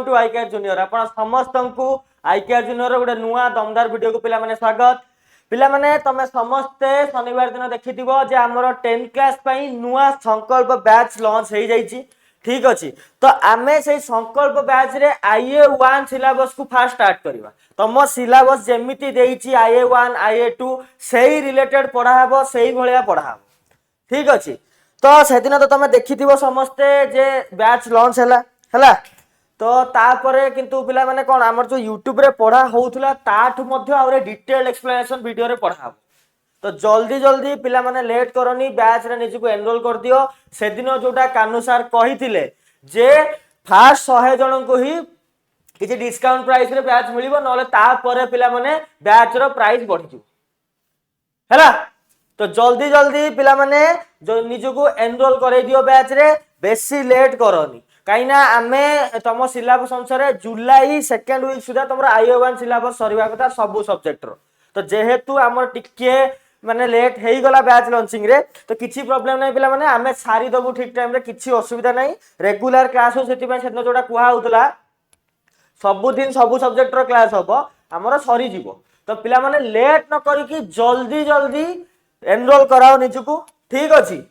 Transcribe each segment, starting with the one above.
To आईकेआर junior आपण समस्त को आईकेआर जूनियर गोटे नुआ दमदार वीडियो को पिला माने स्वागत। पिला माने तमे समस्ते शनिवार दिन देखिथिबो जे हमर 10 क्लास पई नुआ संकल्प बैच लॉन्च हे जाईची। ठीक अछि तो आमे से संकल्प बैच रे IA1 सिलेबस को फास्ट स्टार्ट करबा। तम सिलेबस जेमिति देइची IA1 IA2 सेही रिलेटेड पढ़ा हबो सेही भलिया पढ़ा हबो। ठीक अछि तो सेदिन तो तमे देखिथिबो समस्ते जे बैच लॉन्च हला तो तापरे किंतु पिला माने कोन हमर जो YouTube रे पढ़ा होउथला ताठु मध्ये आउरे डिटेल एक्सप्लेनेशन वीडियो रे पढ़ा हबो। तो जल्दी जल्दी पिला माने लेट करनी बैच रे निजु को एनरोल कर दियो। सेदिन जोटा कानू सर कहिथिले जे फास्ट 100 जन को ही किछि डिस्काउंट प्राइस रे बैच मिलिबो नले तापरे पिला माने बैच रो प्राइस बढ़ि जु हैला। तो जल्दी जल्दी पिला माने जो निजु को एनरोल करे दियो बैच रे बेसी लेट करनी कहीं आमे तुम सिलेबस अनुसार जुलाई सेकेंड वीक सुधा तुम IA1 सिलेबस सरीबा कथा सब सब्जेक्ट रो। तो जेहेतु आमर टिके माने लेट हेई गला बैच लॉन्चिंग रे तो किछि प्रॉब्लम नै पिला माने आमे सारी दबु ठीक टाइम रे किछि असुविधा नै रेगुलर क्लास हो सेति पय सेनो जोडा कुहा होतला सब दिन सब सब्जेक्ट रो क्लास होबो हमर सरी जीवो। तो पिला माने लेट न करी कि जल्दी जल्दी एनरोल कराओ निजुको। ठीक अछि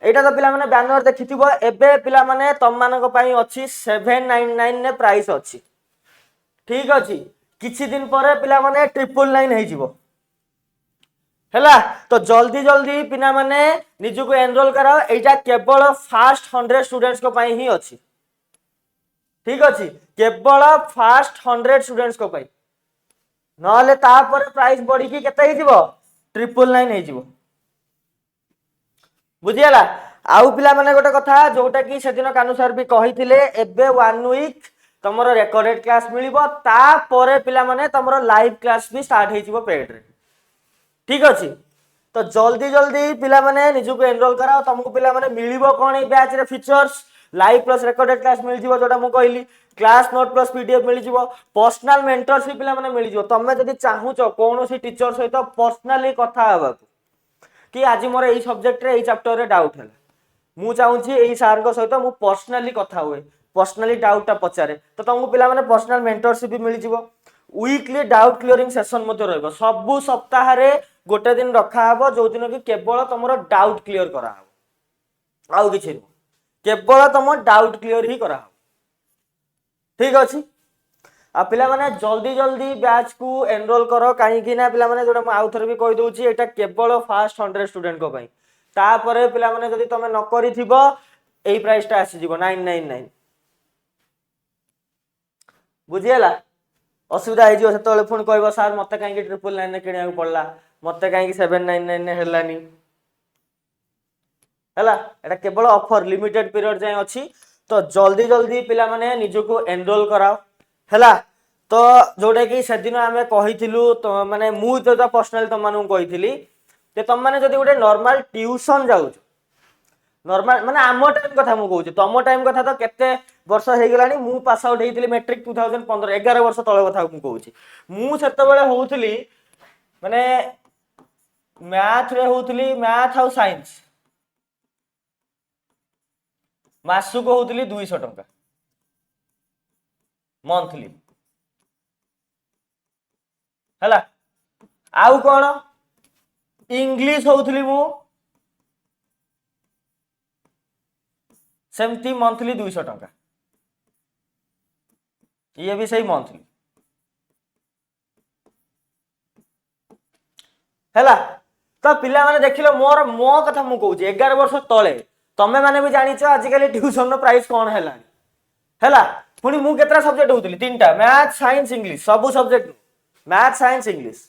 एटा तो पिला माने बैनर देखिथिबो एबे पिला माने तम मानक पई अछि 799 ने प्राइस अछि। ठीक अछि किछि दिन परे पिला माने 999 हे जिवो हैला। तो जल्दी जल्दी पिना माने निजु को एनरोल कराओ एटा केवल फास्ट 100 स्टूडेंट्स को पई ही अछि। ठीक अछि केवल फास्ट 100 स्टूडेंट्स को पई नले ता पर प्राइस बढ़ी कि केते हे जिवो 999 हे जिवो बुझियाला। आउ पिला माने गोटे कथा जोटा कि सेदिन कानू सर भी कहिथिले एबे 1 वीक तमरो रिकॉर्डेड क्लास मिलिबो ता परे पिला माने तमरो लाइव क्लास भी स्टार्ट हे जिवो पेड रे। ठीक अछि तो जल्दी जल्दी पिला माने निजु को एनरोल कराओ तुमको पिला माने मिलिबो कोन ए बैच रे features live plus recorded class मिल जिवो जोटा मु कहली क्लास नोट प्लस पीडीएफ मिल जिवो पर्सनल मेंटरशिप पिला माने मिल जिवो। तमे जदी चाहूचो कोनोसी टीचर सहित पर्सनली कथा हबा कि आज मोर एई सब्जेक्ट रे एई चैप्टर रे डाउट है मु चाहूची एई सर को सहित मु पर्सनली कथा हुए पर्सनली डाउट टा पचारे तो तुमको पिला माने पर्सनल मेंटरशिप भी मिल जिवो। वीकली डाउट क्लियरिंग सेशन मध्ये रहबो सब सप्ताह रे गोटे दिन रखा हबो जो दिन कि केवल तमरो डाउट क्लियर करा हबो आउ किछि केवल तम डाउट क्लियर ही करा हबो। ठीक अछि आ पिला माने जल्दी जल्दी बैच को एनरोल करो काहे कि ना पिला माने जोटा म आउ थर भी कहि दोची एटा केवल फास्ट 100 स्टूडेंट को पई ता परे पिला माने जदी तमे न करी थिबो एई प्राइस टा आसी जिवो 999 बुझियला। असुविधा हे जिवो सेतले फोन कहबो सर मते काहे कि 999 ने किनिया पड़ला मते काहे कि 799 ने हेलानी हैला। एटा केवल ऑफर लिमिटेड पीरियड जाय अछि तो जल्दी जल्दी पिला माने निजु को एनरोल कराओ हैला। तो जोटा कि सेदिन आमे कहिथिलु तो माने मु तो पर्सनली तम मानु कहिथिली जे तम माने जदी गोटे नॉर्मल ट्यूशन जाउछ नॉर्मल माने आमो टाइम कथा मु कहूची तम टाइम कथा तो केते वर्ष हे गेलानी मु पास आउट हेतिली मैट्रिक 2015 11 वर्ष तळे कथा मु कहूची मु सेते बेले होउथली माने मैथ रे होउथली मैथ और साइंस मासु को होउथली 200 टंका मंथली हैला। आउ कोन इंग्लिश होउथली मु सेमती मंथली 200 टंका ये भी सही मंथली हैला। तो पिला माने देखिलो मोर मो कथा मु कहूची 11 वर्ष तळे तमे माने भी जानिचो आजिकली ट्यूशन नो प्राइस कोन हैलानी हैला। पुनी मु केतरा सब्जेक्ट होउतली तीनटा मैथ साइंस इंग्लिश सब सब्जेक्ट मैथ साइंस इंग्लिश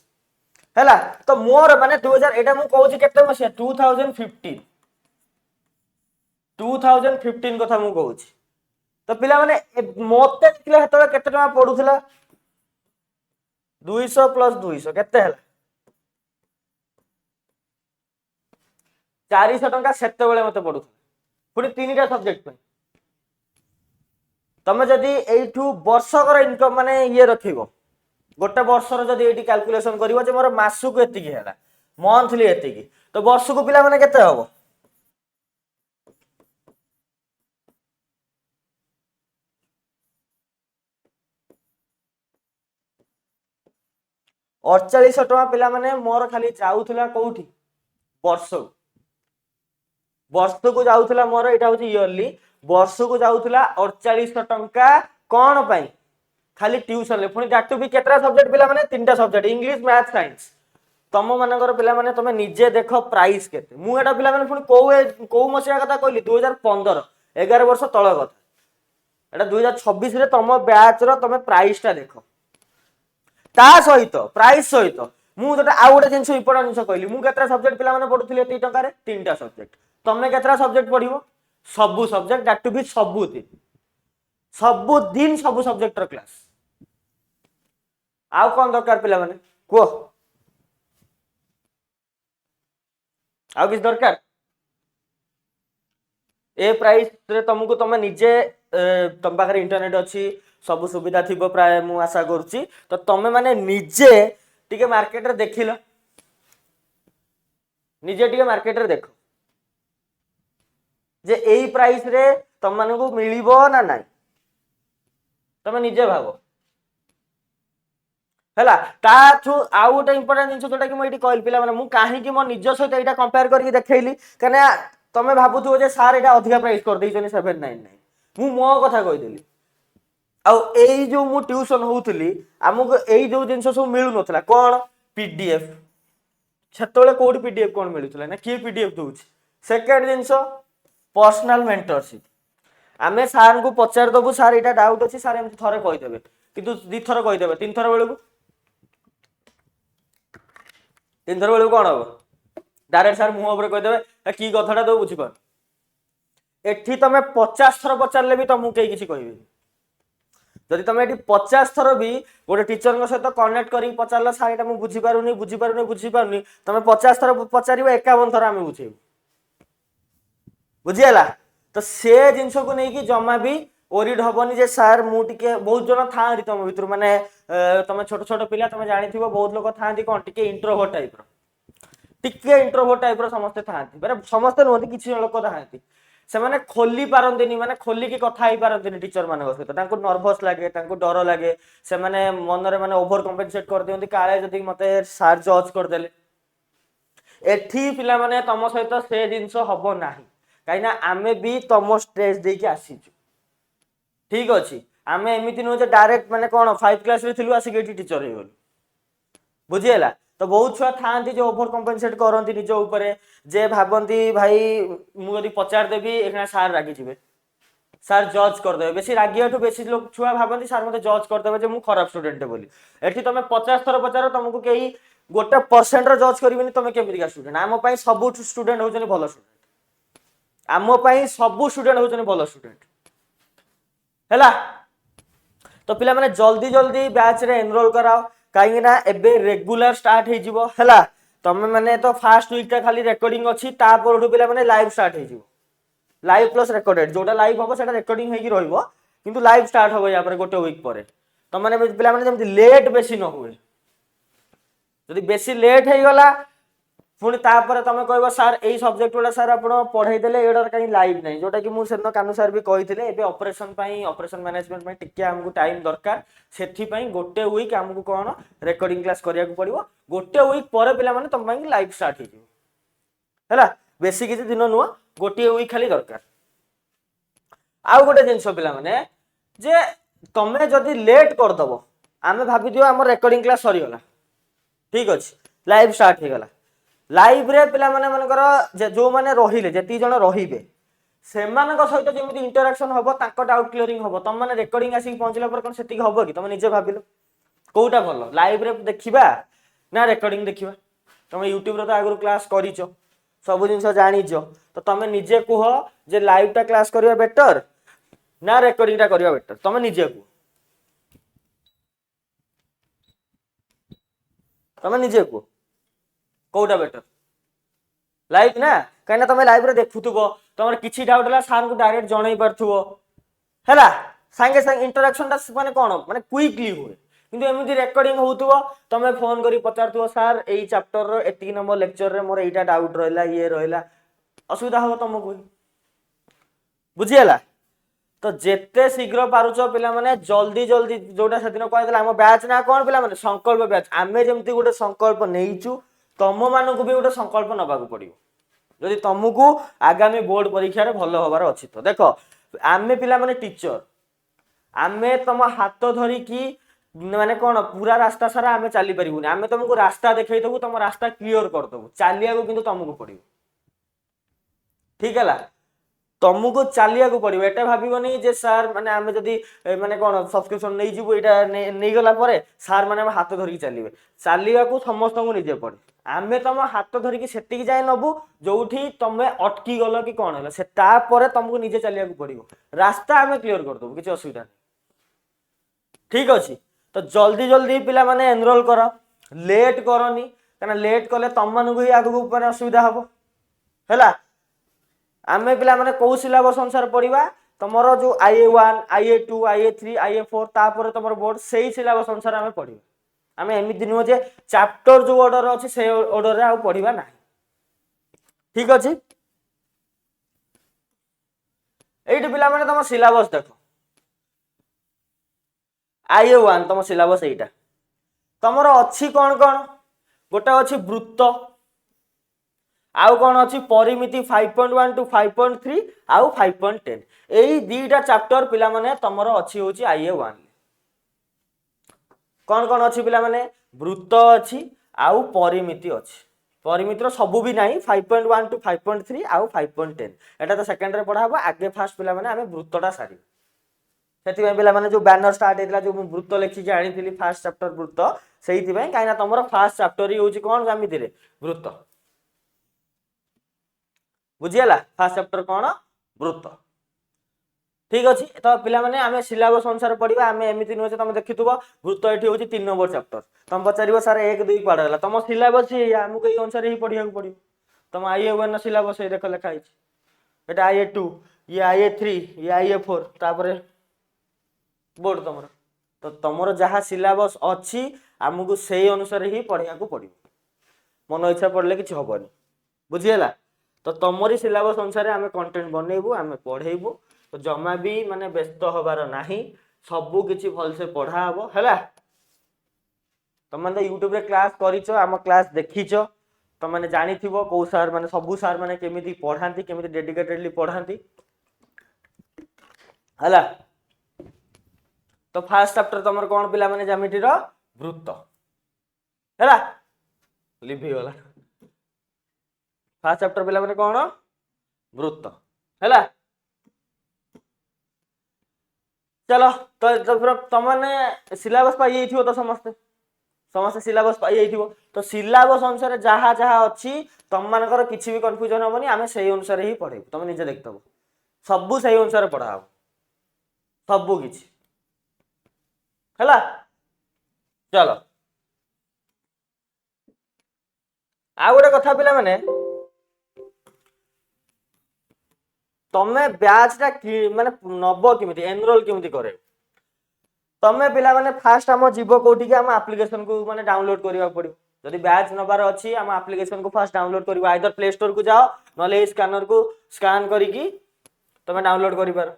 हैला। तो मोर माने 2000 एटा मु कहूची केते मसिया 2015 कथा मु कहूची तो पिला माने मोते देखले हेतले केते टका पडुथला 200 प्लस 200 केते हैला 400 टंका सेते बेले मते पडुथला पुनी तीनटा सब्जेक्ट पे तमे जदी एठू वर्षकर इनकम माने ये रखिबो गोटे वर्षर जदी एठी कैलकुलेशन करिवो जे मोर मासु को एतिकी हैला मंथली एतिकी तो वर्ष को पिला माने केते हबो 4800 टका पिला माने मोर खाली जाउथला कोउठी वर्ष वर्ष को जाउथला मोर एटा होची इयरली वर्ष को जाउथला 4800 टका कोन पई खाली ट्यूशन ले पुनी दैट टू बी केतरा सब्जेक्ट पिला माने तीनटा सब्जेक्ट इंग्लिश मैथ साइंस तम मानकर पिला माने तमे निजे देखो प्राइस केते मु एटा पिला माने पुनी को मसिया कथा कहली 2015 11 वर्ष तळ कथा एटा 2026 रे तम बैच रो तमे प्राइस ता देखो ता सहित प्राइस सहित मु जोटा आ गोटे जिंस इम्पोर्टेंट जिंस कहली मु केतरा सब्जेक्ट पिला माने पढुथिले 3 टका रे तीनटा सब्जेक्ट तमे केतरा सब्जेक्ट पढिबो सब सब्जेक्ट दैट टू बी सब दिन सब सब्जेक्ट रो क्लास आउ कोन दरकार पिला माने को आउ किस दरकार ए प्राइस रे तुमको तुम निजे तुम पाखे इंटरनेट अच्छी सब सुविधा थी प्राय मु आशा करुच्ची तो तुम माने निजे टिके मार्केट रे देखिल निजे टिके मार्केट रे देखो जे एई प्राइस रे तुम मान को मिलिबो ना नाही तुम निजे भाबो हैला ता थ्रू आउ गोटे इंपोर्टेंट जिंस जोटा कि मु एठी कहल पिला माने मु काहे कि मो निज सहित एटा कंपेयर करके देखैली कने तमे भाबुथो जे सर एटा अधिका प्राइस कर दैछनी 799 मु मो कथा कहि देली आ एई जो मु ट्यूशन होउतली हमको एई जो जिंस सब मिलु नथला कोन पीडीएफ छतोले कोड पीडीएफ कोन मिलुतला ना की पीडीएफ दोउछ सेकंड जिंस पर्सनल मेंटरशिप आमे सर को पचार दबु सर एटा डाउट अछि सर एमति थरे कहि देबे किंतु दी थर कहि देबे तीन थर बेलु तीन थर बेलु कोन हो डायरेक्ट सर मुंह ऊपर कहि देबे की कथाटा दो बुझी पर एठी तमे 50 थर पचारले भी तुमको केही किछि कहिबे जदि तुम ये 50 थर भी गोटे टीचर सहित कनेक्ट कर पचार सार ये बुझीपार तुम 50 थर पचार 51 थर आम बुझे बुझीगला तो से जिनस को लेकिन जमा भी ओरिड हबनी जे सार मुझे बहुत जन था तुम भर माने तुम छोट छोट पिला तुम जानी बहुत लोग था कौन टे इंट्रोभर्ट टाइप इंट्रोभर्ट टाइप समस्ते था समस्ते नुहति किसी लोक था से माने खोली पारंतिनी माने खोली की कथा ही पारंतिनी टीचर मानक सहित तांको नर्वस लागे तांको डर लागे से माने मन रे माने ओवर कॉम्पेंसेट कर दियंती काले जदी मते सार जज कर देले एठी पिला माने तम सहित से जिंस हबो नाही काइना आमे भी तम स्ट्रेस दे के आसीजु ठीक अछि आमे एमिति नो जे डायरेक्ट माने कोन 5 क्लास रे थिलु आसी गेटी टीचर हे बोल बुझियला तो बहुत छुआ था जो ओवर कॉम्पेंसेट करती निज ऊपर जे भावती भाई मुझे पचार देवी एक सार रागी जी सार जज करदे बेसी रागिया बेसी लोग छुआ भावती सार मत जज करदे मुझे खराब स्टूडेंट बोली एठी तुम 50 थर पचार तुमको कई 1% जज करें तुम केमिका स्टूडेंट आम सब स्टूडेंट होचनी भल स्टूडेंट आम सब स्टूडेंट होचनी भल स्टूडेंट हैला तो पिला माने जल्दी जल्दी बैच रे एनरोल कराओ कहीं ना एबे रेगुलर स्टार्ट हे जिवो हैला तमे माने तो फर्स्ट वीक ता खाली रिकॉर्डिंग अछि ता परठु पिला माने लाइव स्टार्ट हे जिवो लाइव प्लस रिकॉर्डेड जोटा लाइव होबो सेटा रिकॉर्डिंग हेकी रहइबो किंतु लाइव स्टार्ट होबो या पर गोटे वीक परे त माने पिला माने जेमति लेट बेसी न हुए जदि बेसी लेट हे गला पुणी तापर तुम कह सार यही सब्जेक्ट गुड़ा सार आप पढ़े देले एडर कहीं लाइव नहीं जोटा कि मुझे कानू सार भी कही ए ऑपरेशन मैनेजमेंट टिके हमको टाइम दरकार से गोटे वीक आमको कौन रेकर्डिंग क्लास करिया को पड़ो गोटे वीक पर पिला माने तुम लाइव स्टार्ट है बेसी किसी दिन नुह गोटे वीक खाली दरकार आउ गोटे जिनस पिला माने जे तमें जदि लेट करदब आम भाभी दियो आम रेकर्डिंग क्लास सरीगला ठीक अच्छे लाइव स्टार्ट होगला लाइव रे पिला माने मनकर जो माने रहिले जेती जण रहिबे सेमानक सहित जेमिति इंटरैक्शन हबो ताको डाउट क्लियरिंग हबो तम माने रेकॉर्डिंग आसी पहुंचला पर कोन सेति हबो कि तम निजे भाबिलो कोउटा भलो लाइव रे देखिबा ना रेकॉर्डिंग देखिबा तम YouTube रे तो आगु क्लास करिचो सब जिंस जानिचो तो तम निजे कुह जे लाइव टा क्लास करिया बेटर ना रेकॉर्डिंग टा करिया बेटर तम निजे कुह तम निजे कुह कोउटा बेटर लाइव ना कहीं तुम लाइव रे देखुथुबो तुम किछि डाउट हला सार को डायरेक्ट जणई परथुबो हैला संगे संगे इंटरेक्शन ता माने कोन माने क्विकली हुए କିନ୍ତୁ ଏମିତି ରେକର୍ଡିଂ ହଉଥିବ ତମେ ଫୋନ କରି ପଚାରୁଥିବ ସାର୍ ଏଇ ଚାପ୍ଟରର ଏତିକି ନମ୍ବର ଲେକ୍ଚରରେ ମୋର ଏଇଟା ଡାଉଟ୍ ରହିଲା ଇଏ ରହିଲା ଅସୁବିଧା ହବ ତମକୁ ବୁଝିହେଲା ତ ଯେତେ ଶୀଘ୍ର ପାରୁଛ ପିଲାମାନେ ଜଲ୍ଦି ଜଲ୍ଦି ଯୋଉଟା ସେଦିନ କହିଥିଲା ଆମ ବ୍ୟାଚ୍ ନା କଣ ପିଲାମାନେ ସଂକଳ୍ପ ବ୍ୟାଚ୍ ଆମେ ଯେମିତି ଗୋଟେ ସଂକଳ୍ପ ନେଇଛୁ ତମମାନଙ୍କୁ ବି ଗୋଟେ ସଂକଳ୍ପ ନେବାକୁ ପଡିବ ଯଦି ତମକୁ ଆଗାମୀ ବୋର୍ଡ ପରୀକ୍ଷାରେ ଭଲ ହବାର ଅଛି ତ ଦେଖ ଆମେ ପିଲାମାନେ ଟିଚର ଆମେ ତମ ହାତ ଧରିକି ମାନେ କଣ ପୁରା ରାସ୍ତା ସାରା ଆମେ ଚାଲି ପାରିବୁନି ଆମେ ତମକୁ ରାସ୍ତା ଦେଖେଇଦେବୁ ତମ ରାସ୍ତା କ୍ଲିୟର କରିଦେବୁ ଚାଲିବାକୁ କିନ୍ତୁ ତମକୁ ପଡିବ ଠିକ ହେଲା ତମକୁ ଚାଲିବାକୁ ପଡିବ ଏଟା ଭାବିବନି ଯେ ସାର୍ ମାନେ ଆମେ ଯଦି ମାନେ କଣ ସବସ୍କ୍ରିପସନ ନେଇଯିବୁ ଏଇଟା ନେଇଗଲା ପରେ ସାର୍ ମାନେ ଆମେ ହାତ ଧରିକି ଚାଲିବେ ଚାଲିବାକୁ ସମସ୍ତଙ୍କୁ ନିଜେ ପଡେ ଆମେ ତମ ହାତ ଧରିକି ସେତିକି ଯାଏ ନବୁ ଯୋଉଠି ତମେ ଅଟକି ଗଲ କି କଣ ହେଲା ସେ ତାପରେ ତମକୁ ନିଜେ ଚାଲିବାକୁ ପଡିବ ରାସ୍ତା ଆମେ କ୍ଲିୟର କରିଦେବୁ କିଛି ଅସୁବିଧା ନାହିଁ ଠିକ ଅଛି ତ ଜଲ୍ଦି ଜଲ୍ଦି ପିଲାମାନେ ଏନରୋଲ କର ଲେଟ୍ କରନି କାରଣ ଲେଟ୍ କଲେ ତମମାନଙ୍କୁ ହିଁ ଆଗକୁ ମାନେ ଅସୁବିଧା ହବ ହେଲା ଆମେ ପିଲାମାନେ କୋଉ ସିଲାବସ୍ ଅନୁସାରେ ପଢିବା ତମର ଯୋଉ IA1 IA2 IA3 IA4 ତାପରେ ତମର ବୋର୍ଡ ସେଇ ସିଲାବସ୍ ଅନୁସାରେ ଆମେ ପଢିବା ଆମେ ଏମିତି ନୁହଁ ଯେ ଚାପ୍ଟର ଯୋଉ ଅର୍ଡର ଅଛି ସେଇ ଅର୍ଡରରେ ଆଉ ପଢିବା ନାହିଁ ଠିକ ଅଛି এইটি পিলাମାନେ ତମ ସିଲାବସ୍ ଦେଖ IA1 ତମ ସିଲାବସ୍ এইটা ତମର ଅଛି କଣ କଣ ଗୋଟେ ଅଛି ବୃତ୍ତ ଆଉ କଣ ଅଛି ପରିମିତି 5.1 ଟୁ 5.3 ଆଉ 5.10 ଏଇ ଦିଟା ଚାପ୍ଟର ପିଲାମାନେ ତମର ଅଛି होची IA1 कौन अच्छी पिलाने वृत्त अच्छी आउ परिमिति अच्छी परिमितर सबू भी नहीं 5.1 टू 5.3 आउ 5.10 एटा तो सेकेंड रे पढ़ा आगे फास्ट पिला माने आमे वृत्तटा सारी से पिला माने जो बैनर स्टार्ट होता जो वृत्त लिखिकी आनी फास्ट चैप्टर वृत्त से कहीं तुम फास्ट चैप्टर ही हूँ कौन जमीती वृत्त बुझीगला फास्ट चैप्टर कौन वृत्त ठीक अच्छे तो पिलाने आम सिलेबस अनुसार पढ़ा आम एमती नुहे तुम देखुव वृत्त ये हूँ 3 नंबर चैप्टर तुम पचार सार 1 2 पढ़ा तुम सिलेबस आमको ये अनुसार ही पढ़ा पड़ो तुम IA1 सिलेबस देख लिखाई एटा IA2 ये IA3 ये IA4 तापर बोर्ड तुम तो तुम जहाँ सिलेबस अच्छी आमको से अनुसार ही पढ़ा पड़ो मन इच्छा पढ़ले कि हेनी बुझीगला तो तुमरी सिलेबस अनुसार आम कंटेंट बनइबू आम पढ़ेबू तो जमा भी माने व्यस्त हबार नाही सबू किछि भलसे पढ़ा हबो हैला तुम माने यूट्यूब रे क्लास करिचो आम क्लास देखिचो तुम माने जानिथिबो को सर माने सबू सर माने केमिति पढ़ांती केमिति डेडिकेटेडली पढ़ांती हैला तो फर्स्ट चैप्टर तुमर कोन पिला माने ज्यामिति रो वृत्त हैला लिभि वाला फर्स्ट चैप्टर पिला माने कोन वृत्त हैला चलो तो तुमने सिलेबस पाई तो समस्ते समस्ते सिलेबस पाई तो सिलेबस अनुसार जहाँ जहाँ अच्छी तुम मानकर किसी भी कन्फ्यूजन हेनी आम से अनुसार ही पढ़ेबू तुम निजे देखिदेव सबू से अनुसार पढ़ा हम सबू किछि हैला चलो आ गोटे कथा पिला माने तमे बैचटा माने नब केमिति एनरोल केमिति करे तमे पिला माने फास्ट हम जीव कोठी के हम एप्लीकेशन को माने डाउनलोड करबा पड़ियो जदि बैच नबार अछि हम एप्लीकेशन को फास्ट डाउनलोड करबा आइदर प्ले स्टोर को जाओ नले स्कैनर को स्कैन करिकी तमे डाउनलोड करि पार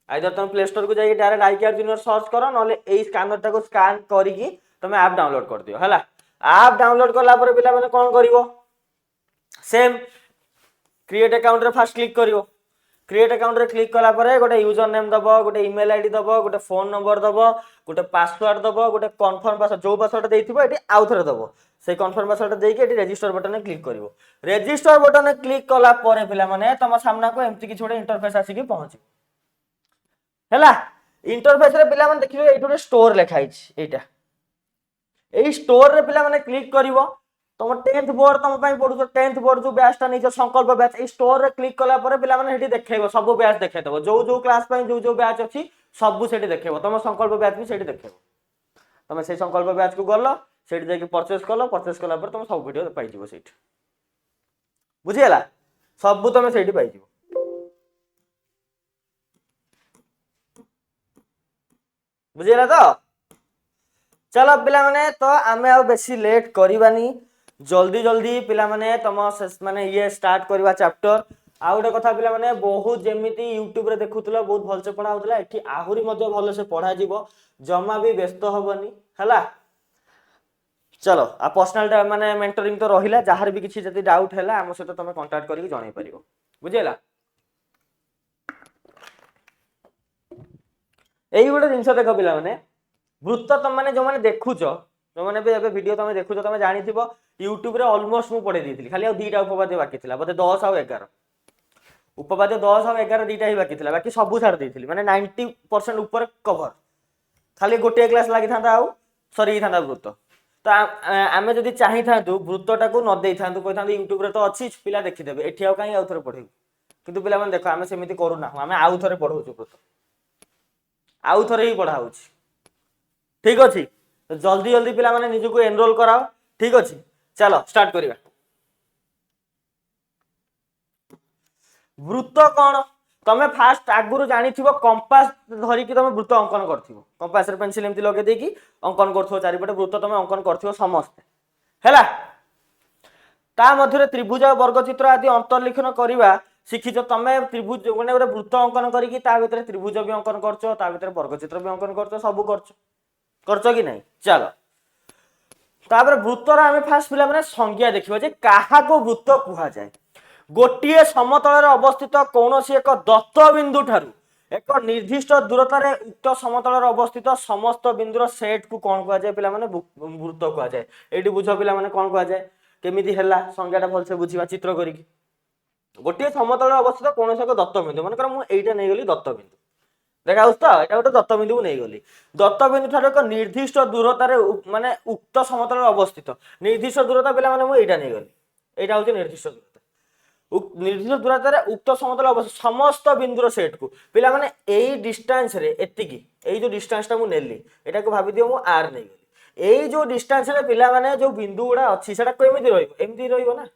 आइदर तुम प्ले स्टोर को जाई डायरेक्ट IKR जूनियर सर्च करो नले एई स्कैनर टा को स्कैन करिकी तमे ऐप डाउनलोड कर दियो हैला ऐप डाउनलोड करला पर पिला माने कोन करिवो सेम क्रिएट अकाउंट रे फास्ट क्लिक करिवो क्रिएट अकाउंट रे क्लिक कला परे गोटे यूजर नेम दबो गोटे ईमेल आईडी दबो गोटे फोन नंबर दबो गोटे पासवर्ड दबो गोटे कन्फर्म पासवर्ड जो पासवर्ड देइथिबो एटी आउ थरे दबो से कन्फर्म पासवर्ड देइके एटी रजिस्टर बटन रे क्लिक करिवो रजिस्टर बटन रे क्लिक कला परे पिला माने तम सामना को एमती किछ गोटे इंटरफेस आसी के पहुंची हैला इंटरफेस रे पिला माने देखिबो एटी स्टोर लिखाई छि एटा एई स्टोर रे पिला माने क्लिक करिवो तुम 10th बोर्ड तुम पढ़ु 10th बोर्ड जो बैचटा नहीं संकल्प बैच स्टोर रे क्लिक कला पर पिला माने हेटी देखेबो सब बैच देखेदबो जो जो क्लास जो बैच अछि सब सेठी देखेबो तुम संकल्प बैच भी सेठी देखेबो तुम से संकल्प बैच को गलो सेठी जाके परचेस कला पर तुम सब वीडियो पाई जिवो सेठी बुझियला सब तुम सेठी पाई जिवो बुझीगला तो चलो पिला माने तो आमे आ बेसी लेट करबानी जल्दी जल्दी पिला माने तुम माने ये स्टार्ट करवा चैप्टर आ गोटे कथा पिला माने बहुत जेमिति यूट्यूब रे देखुतला बहुत भल से पढ़ा होतला एठी आहुरी मध्ये भल से पढ़ा जीवो जमा भी व्यस्त होबनी हला चलो आ पर्सनल माने मेंटरिंग तो रहिला जहार भी किछि जति डाउट हैला हम सहित तुम कांटेक्ट करिक जणाई परिबो बुझिला एई गोटे जिंस देखो पिला माने वृत्त तुम माने जो माने देखुछ जो माने बे वीडियो तुम देखुछ तुम जानिथिबो यूट्यूब रे ऑलमोस्ट मु पढे देथिली खाली आ दीटा उपपाद्य बाकी थिला बोते 10 और 11 उपपाद्य 10 और 11 दीटा ही बाकी थिला बाकी सब छाड़ देथिली माने 90% ऊपर कवर खाली गोटे क्लास लागि थांता आउ सरी थांता वृत्त तो आमे जदि चाहि थांतु वृत्तटा को न देई थांतु कहि थांतु यूट्यूब रे तो अछि पिला देखि देबे एठी आउ काई आउ थरे पढेउ किंतु पिला माने देखो आमे सेमिति करू ना आमे आउ थरे पढौछु वृत्त आउ थरे ही पढाउछि ठीक अछि तो जल्दी जल्दी पिला माने निजु को एनरोल कराओ ठीक अछि चलो स्टार्ट करिवा वृत्त कोन तमे फास्ट आगुरु जानिथिबो कंपास धरि कि तमे वृत्त अंकन करथिबो कंपास रे पेंसिल एमति लगे देकी अंकन करथिबो चारिपटे वृत्त तमे अंकन करथिबो समस्त हैला ता मध्यरे त्रिभुज वर्ग चित्र आदि अंतर्लिखन करिवा शिखिछ तमे त्रिभुज माने गोटे वृत्त अंकन करिकी ता भितरे त्रिभुज भी अंकन करछो ता भितरे वर्ग चित्र भी अंकन करछो सब करछो कि नहीं चलो तापर वृत्तर आमे फास्ट पिला माने संज्ञा देखिबो जे काहा को वृत्त कुहा जाय गोटिए समतल रे अवस्थित कोनोसी एक दत्त बिंदु ठारू एक निर्दिष्ट दूरता रे उक्त समतल रे अवस्थित समस्त बिंदुर सेट को कोन कुहा जाय पिला माने वृत्त कुहा जाय एठी बुझो पिला माने कोन कुहा जाय केमिति हैला संज्ञाटा भल से बुझिबा चित्र करिकी गोटिए समतल रे अवस्थित कोनोसी एक दत्त बिंदु माने कर मु एइटा नै गेली दत्त बिंदु देखाउस तो एटा गोटे दत्त बिंदु नै गली दत्त बिंदु ठारू एक निर्दिष्ट दूरता रे माने उक्त समतल रे अवस्थित निर्दिष्ट दूरता पिला माने मु एइटा नै गली एइटा होचे निर्दिष्ट दूरता निर्दिष्ट दूरता रे उक्त समतल अवस्थित समस्त बिंदुर सेट को पिला माने एई डिस्टेंस रे एतिकी एई जो डिस्टेंस ता मु नेली एटा को भाबी दियो मु आर नै गली एई जो डिस्टेंस रे पिला माने जो बिंदु गुडा अछि सेटा केमिति रहइबो एमिति रहइबो ना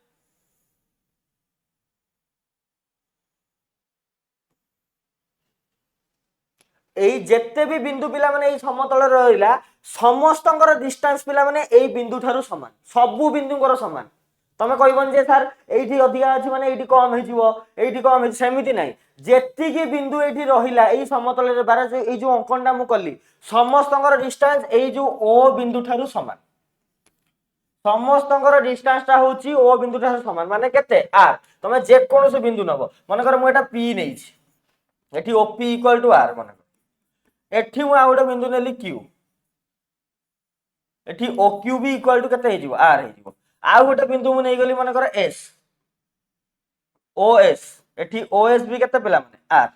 एई जेते भी बिंदु पिला माने एई समतल रहिला समस्तंकर डिस्टेंस पिला माने एई बिंदु ठारू समान सबु बिंदुंकर समान तमे कहबन जे सर एइठी अधिका अछि माने एइठी कम हे जिवो एइठी कम हे सेमिति नाही जेति की बिंदु एइठी रहिला एई समतल रे बारे जे एई जो अंकनटा मु कली समस्तंकर डिस्टेंस एई जो ओ बिंदु ठारू समान समस्तंकर डिस्टेंस ता होची ओ बिंदु ठारू समान माने केते आर तमे जे कोनोसे बिंदु नबो माने कर मु एटा पी नेछि एठी ओपी इक्वल टू आर माने एठी मु आ गोटे बिंदु नेली क्यू एठी ओ क्यू भी इक्वल टू केते हे जिवो आर हे जिवो आ गोटे बिंदु मु नै गली माने कर एस ओ एस एठी ओ एस भी केते पिला माने आर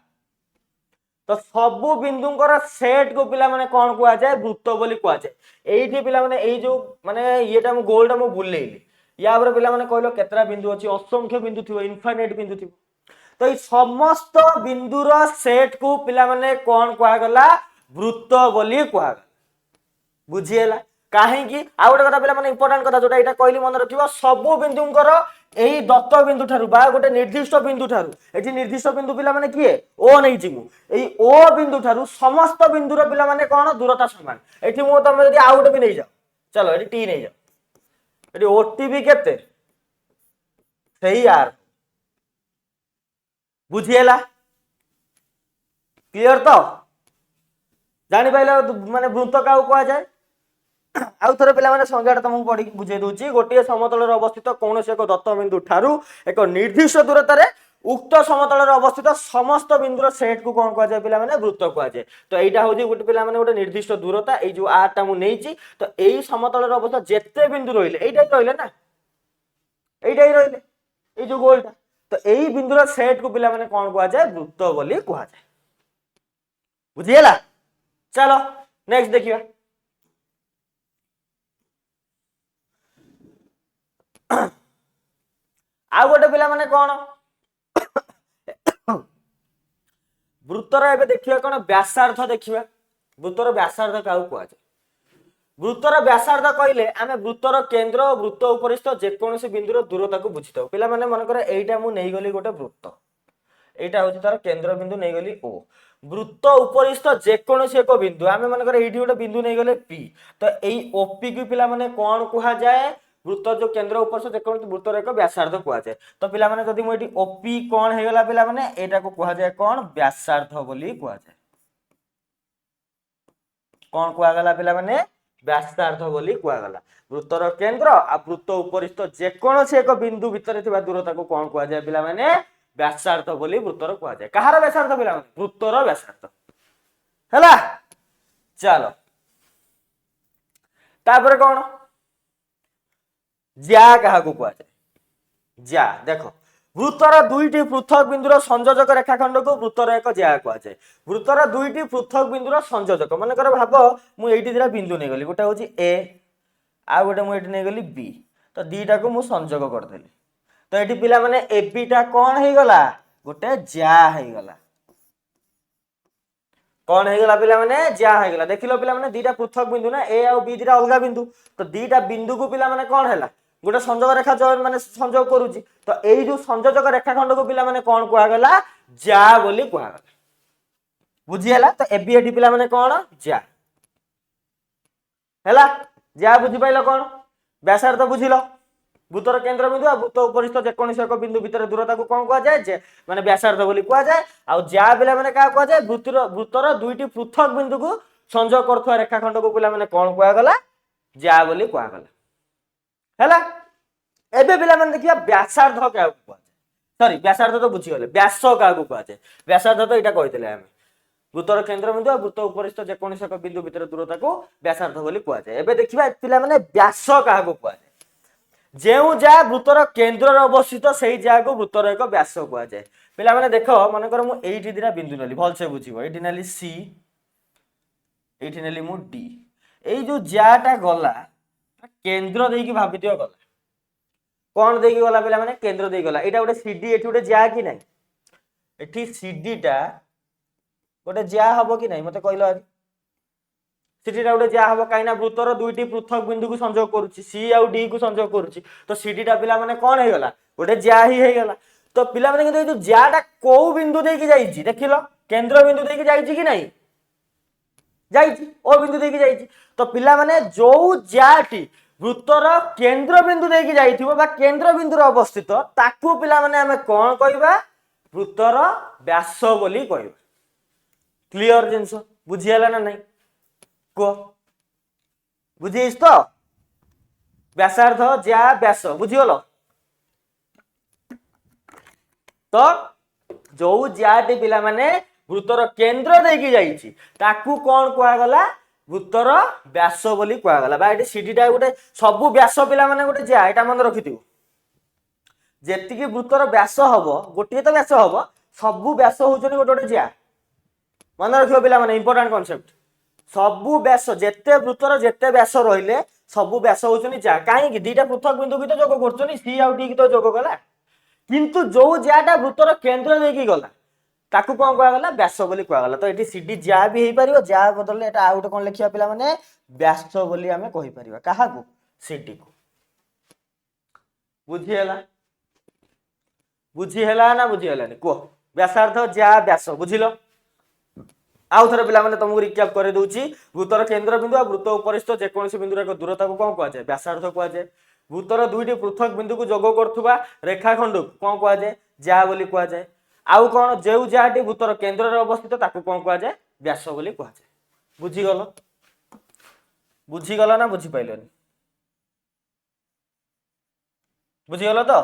तो सबु बिंदुंकर सेट को पिला माने कोन कुआ जाय वृत्त बोली कुआ जाय एठी पिला माने एई जो माने येटा मु गोलटा मु बुलेइली या पर पिला माने कहलो केतरा बिंदु अछि असंख्य बिंदु थिबो इनफाइनाइट बिंदु थिबो तो ये समस्त बिंदुर सेट को पिला माने कोन कुआ गला वृत्त बोली कुआ गला बुझिएला काहे कि आ गोटे कथा पिला माने इंपोर्टेंट कथा जोटा एटा कहली मन रखिबो सबु बिंदुंकर एई दत्त बिंदु ठारू बा गोटे निर्दिष्ट बिंदु ठारू एठी निर्दिष्ट बिंदु पिला माने किए ओ नै जिमु एई ओ बिंदु ठारू समस्त बिंदुर पिला माने कोन दूरता समान एठी मो तमे जदी आ गोटे भी नै जाओ चलो एठी टी नै जाओ एठी ओटी भी केते सही यार बुझिएला क्लियर तो जानि पाइला माने वृत्त का कुआ जाय आउ थरे पिला माने संज्ञाटा तुमको पढी बुझे दोची गोटिए समतल रे अवस्थित कोनोसी एक दत्त बिंदु ठारू एक निर्दिष्ट दूरता रे उक्त समतल रे अवस्थित समस्त बिंदुर सेट को कोन कुआ जाय पिला माने वृत्त कुआ जाय तो एइटा होजी गोटे पिला माने गोटे निर्दिष्ट दूरता एई जो आर ता मु नेइची तो एई समतल रे अवस्थित जेते बिंदु रहिले एइटा रहिले ना एइटा ही रहिले एई जो गोलटा तो एई बिंदुर सेट को पिला माने कोन कुआ जाय वृत्त बोली कुआ जाय बुझिएला चलो नेक्स्ट देखिबा आ गोटे पिला माने कोन वृत्तर एबे देखिबा कोन व्यासार्ध देखिबा वृत्तर व्यासार्ध काउ कुआ जाय वृत्तर व्यासार्ध कहले आमे वृत्तर केंद्र और वृत्त उपरिस्थ जे कोनोसी बिंदुर दूरता को बुझितो पिला माने मन करे एइटा मु नै गली गोटे वृत्त এইটা হচ্ছে তার কেন্দ্রবিন্দু নেই গলি ও বৃত্ত উপরিস্থ যেকୌଣସି ଏକ ବିନ୍ଦୁ ଆମେ ମନେକର ଏଇଠି ଗୋଟେ ବିନ୍ଦୁ ନେଇଗଲେ ପି ତ ଏଇ ଓପି କୁ ପିଲାମାନେ କ'ଣ କୁହାଯାଏ ବୃତ୍ତ ଯୋଉ କେନ୍ଦ୍ର ଉପରିସ୍ଥ ଯେକୌଣସି ବୃତ୍ତର ଏକ ବ୍ୟାସାର୍ଦ୍ଧ କୁହାଯାଏ ତ ପିଲାମାନେ ଯଦି ମୁଁ ଏଠି ଓପି କ'ଣ ହେଇଗଲା ପିଲାମାନେ ଏଇଟାକୁ କୁହାଯାଏ କ'ଣ ବ୍ୟାସାର୍ଦ୍ଧ ବୋଲି କୁହାଯାଏ କ'ଣ କୁହାଗଲା ପିଲାମାନେ ବ୍ୟାସାର୍ଦ୍ଧ ବୋଲି କୁହାଗଲା ବୃତ୍ତର କେନ୍ଦ୍ର ଆଉ ବୃତ୍ତ ଉପରିସ୍ଥ ଯେକୌଣସି ଏକ ବିନ୍ଦୁ ଭିତରେ ଥିବା ଦୂରତାକୁ କ'ଣ କୁହାଯାଏ ପିଲାମାନେ ବ୍ୟାସାର୍ଦ୍ଧ ବୋଲି ବୃତ୍ତର କୁହାଯାଏ କାହାର ବ୍ୟାସାର୍ଦ୍ଧ ପିଲାମାନେ ବୃତ୍ତର ବ୍ୟାସାର୍ଦ୍ଧ ହେଲା ଚାଲ ତାପରେ କ'ଣ ज्या କାହାକୁ କୁହାଯାଏ ज्या ଦେଖ ବୃତ୍ତର ଦୁଇଟି ପୃଥକ ବିନ୍ଦୁର ସଂଯୋଜକ ରେଖାଖଣ୍ଡକୁ ବୃତ୍ତର ଏକ ज्या କୁହାଯାଏ ବୃତ୍ତର ଦୁଇଟି ପୃଥକ ବିନ୍ଦୁର ସଂଯୋଜକ ମନେକର ଭାବ ମୁଁ ଏଇଠି ଦିଟା ବିନ୍ଦୁ ନେଇଗଲି ଗୋଟେ ହଉଛି ଏ ଆଉ ଗୋଟେ ମୁଁ ଏଇଠି ନେଇଗଲି ବି ତ ଦିଟାକୁ ମୁଁ ସଂଯୋଗ କରିଦେଲି ତ ଏଠି ପିଲାମାନେ এবি ଟା କ'ଣ ହେଇଗଲା ଗୋଟେ ज्या ହେଇଗଲା କ'ଣ ହେଇଗଲା ପିଲାମାନେ ज्या ହେଇଗଲା ଦେଖିଲ ପିଲାମାନେ ଦିଟା ପୃଥକ ବିନ୍ଦୁ ନା ଏ ଆଉ ବି ଦିଟା ଅଲଗା ବିନ୍ଦୁ ତ ଦିଟା ବିନ୍ଦୁକୁ ପିଲାମାନେ କ'ଣ ହେଲା गोटे संजोग रेखा माने संजोग करूची तो एई जो संयोजक रेखाखंड को पिला माने कोन कुआगला ज्या बोली कुआगला बुझियला तो एबी एडी पिला माने कोन ज्या हैला ज्या बुझि पाइलो कोन व्यासार्ध बुझिलो वृत्तर केंद्र बिंदु आ वृत्त उपरिस्थ जेकोनोसी एक बिंदु भीतर दूरता को कोन कुआ जाय जे माने व्यासार्ध बोली कुआ जाय आ ज्या पिला माने का कुआ जाय वृत्तर दुईटी पृथक बिंदु को संजोग करथुवा रेखाखंड को पिला माने कोन कुआगला ज्या बोली कुआगला हैला एबे पिला माने देखिया व्यासार्ध का कुआ सॉरी व्यासार्ध तो बुझी गले व्यास का कुआ जाय व्यासार्ध तो एटा कहितले हम वृत्तर केंद्र बिंदु आ वृत्त उपरिस्थ जेकोनोसी एक बिंदु भीतर दूरता को व्यासार्ध बोली कुआ जाय एबे देखिबा पिला माने व्यास का कुआ जाय जेउ जा वृत्तर केंद्र रे अवस्थित सेही जा को वृत्तर एक व्यास कुआ जाय पिला माने देखो माने कर मु एठी दिरा बिंदु नली भल से बुझिबो एठी नली सी एठी नली मु डी एई जो जाटा गला केंद्र देकी भाबी दियो गला कोन देकी गला पिला माने केंद्र देकी गला एटा गोटे सीडी एठी गोटे जा कि नाही एठी सीडी टा गोटे जा हबो कि नाही मते कहलो आज सीडी टा गोटे जा हबो काइना वृत्तर दुईटी पृथक बिंदु को संजोग करूची सी आ डी को संजोग करूची तो सीडी टा पिला माने कोन हे गला गोटे जा ही हे गला तो पिला माने किंतु जो जा टा को बिंदु देकी जाईची देखिलो केंद्र बिंदु देकी जाईची कि नाही जाईची ओ बिंदु देकी जाईची तो पिला माने जो जाटी वृत्तर केंद्र बिंदु देकी जाईथिबो बा केंद्र बिंदु रे अवस्थित ताकू पिला माने हमें कोन कहबा वृत्तर व्यास बोली कहबा क्लियर जिंस बुझियला ना नहीं को बुझिस तो व्यासार्ध ज्या व्यास बुझिगलो तो जो ज्याटी पिला माने वृत्तर केंद्र देकी जाईची ताकू कोन कुआ गला वृत्तर व्यास बोली कुआ गला बा एटी सीडीटा गोटे सबु व्यास पिला माने गोटे ज्या एटा मन रखिथिबो जेतिकी वृत्तर व्यास हबो गोटे तो व्यास हबो सबु व्यास होचनी गोटे गोटे ज्या मन रखियो पिला माने इंपोर्टेंट कांसेप्ट सबु व्यास जेते वृत्तर जेते व्यास रहिले सबु व्यास होचनी ज्या काहे कि दीटा पृथक बिंदु की तो जोग करचनी सी आ डी की तो जोग गला किंतु जो ज्याटा वृत्तर केंद्र देकी गला ताकू कोन कुआ गला व्यास बोली कुआ गला तो एटी सीडी ज्या भी हेई परियो ज्या बदलले एटा आउट कोन लिखिया पिला माने व्यास बोली हमें कहि परिबा काहा को सीडी को बुझी हैला ना बुझी हैलानी को व्यासार्ध ज्या व्यास बुझिलो आउ थरे पिला माने तुमको रिकैप करे दोची वृत्तर केंद्र बिंदु आ वृत्त उपरिस्थ जेकोनोसी बिंदु रे दूरता को कोन कुआ जाय व्यासार्ध कुआ जाय वृत्तर दुईटी पृथक बिंदु को जोग करथुबा रेखाखंड कोन कुआ जाय ज्या बोली कुआ जाय आउ कोन जेउ ज्याटी वृत्तर केंद्र रे अवस्थित ताकू कोन कुआ जाय व्यास बोली कुआ जाय बुझी गलो ना बुझी पाइलोनी बुझी गलो तो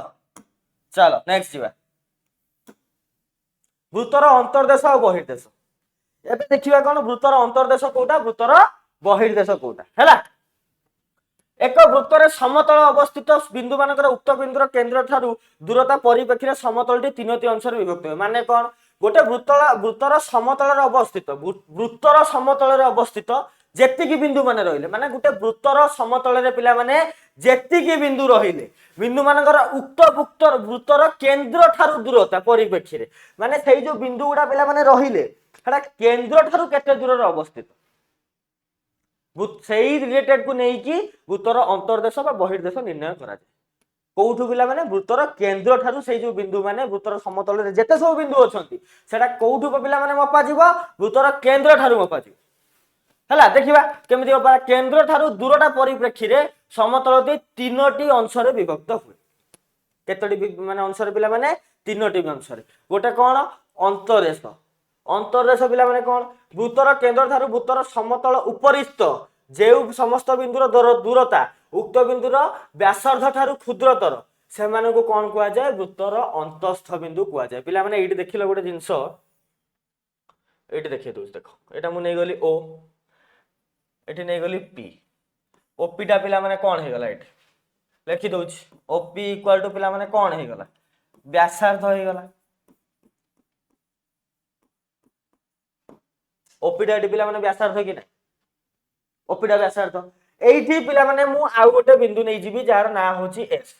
चलो नेक्स्ट जीवा वृत्तर अंतर्देश और बहिर्देश एबे देखिबा कोन वृत्तर अंतर्देश कोटा वृत्तर बहिर्देश कोटा हैला एक वृत्तर समतल अवस्थित बिंदु मानकर उक्त बिंदुर केंद्र ठारू दूरता परिप्रेक्षी समतलटी तीनोटी अंश विभक्त है माने कोन गोटे वृत्तर समतल अवस्थित वृत्तर समतल अवस्थित जेतिकी बिंदु माने रहिले माने गोटे वृत्तर समतल रे पिला माने जेतिकी बिंदु रहिले बिंदु मानकर उक्त वृत्तर केंद्र ठारू दूरता परिप्रेक्षी रे माने सेई जो बिंदु गुडा पिला माने रहिले हेडा केंद्र ठारू केते दूर रे अवस्थित सेही रिलेटेड को नहीं कि वृत्तर अंतर्देश बा बहिर्देश निर्णय करा जाय कोठू पिला माने वृत्तर केंद्र ठारू से जो बिंदु माने वृत्तर समतल रे जेते सब बिंदु अछंती सेटा कोठू पिला माने मपा जीवो वृत्तर केंद्र ठारू मपा जीवो हला देखिबा केमिति मपा केंद्र ठारू दूरटा परिप्रेक्षी रे समतल दे तीनोटी अंश रे विभक्त हुए केतोटी माने अंश रे पिला माने तीनोटी अंश रे गोटे कोन अंतरेश अंतरेश पिला माने कोन वृत्तर केंद्र ठारू वृत्तर समतल उपरिस्थ जे समस्त बिंदुर दूरता उक्त बिंदुर व्यासार्ध ठारू क्षुद्रतर से माने को कोन कुआ जाय वृत्तर अंतस्थ बिंदु कुआ जाय पिला माने एठी देखिलो गोटे जिंस एठी देखि दोस देखो एटा मु नै गली ओ एठी नै गली पी ओपी टा पिला माने कोन हे गला एठी लिखि दउछि ओपी इक्वल टू पिला माने कोन हे गला व्यासार्ध हे गला ओपी टा एठी पिला माने व्यासार्ध कि नै ओपी टा व्यासार्ध एठी पिला माने मु आउ गोटे बिंदु नै जिबी जार ना होची एस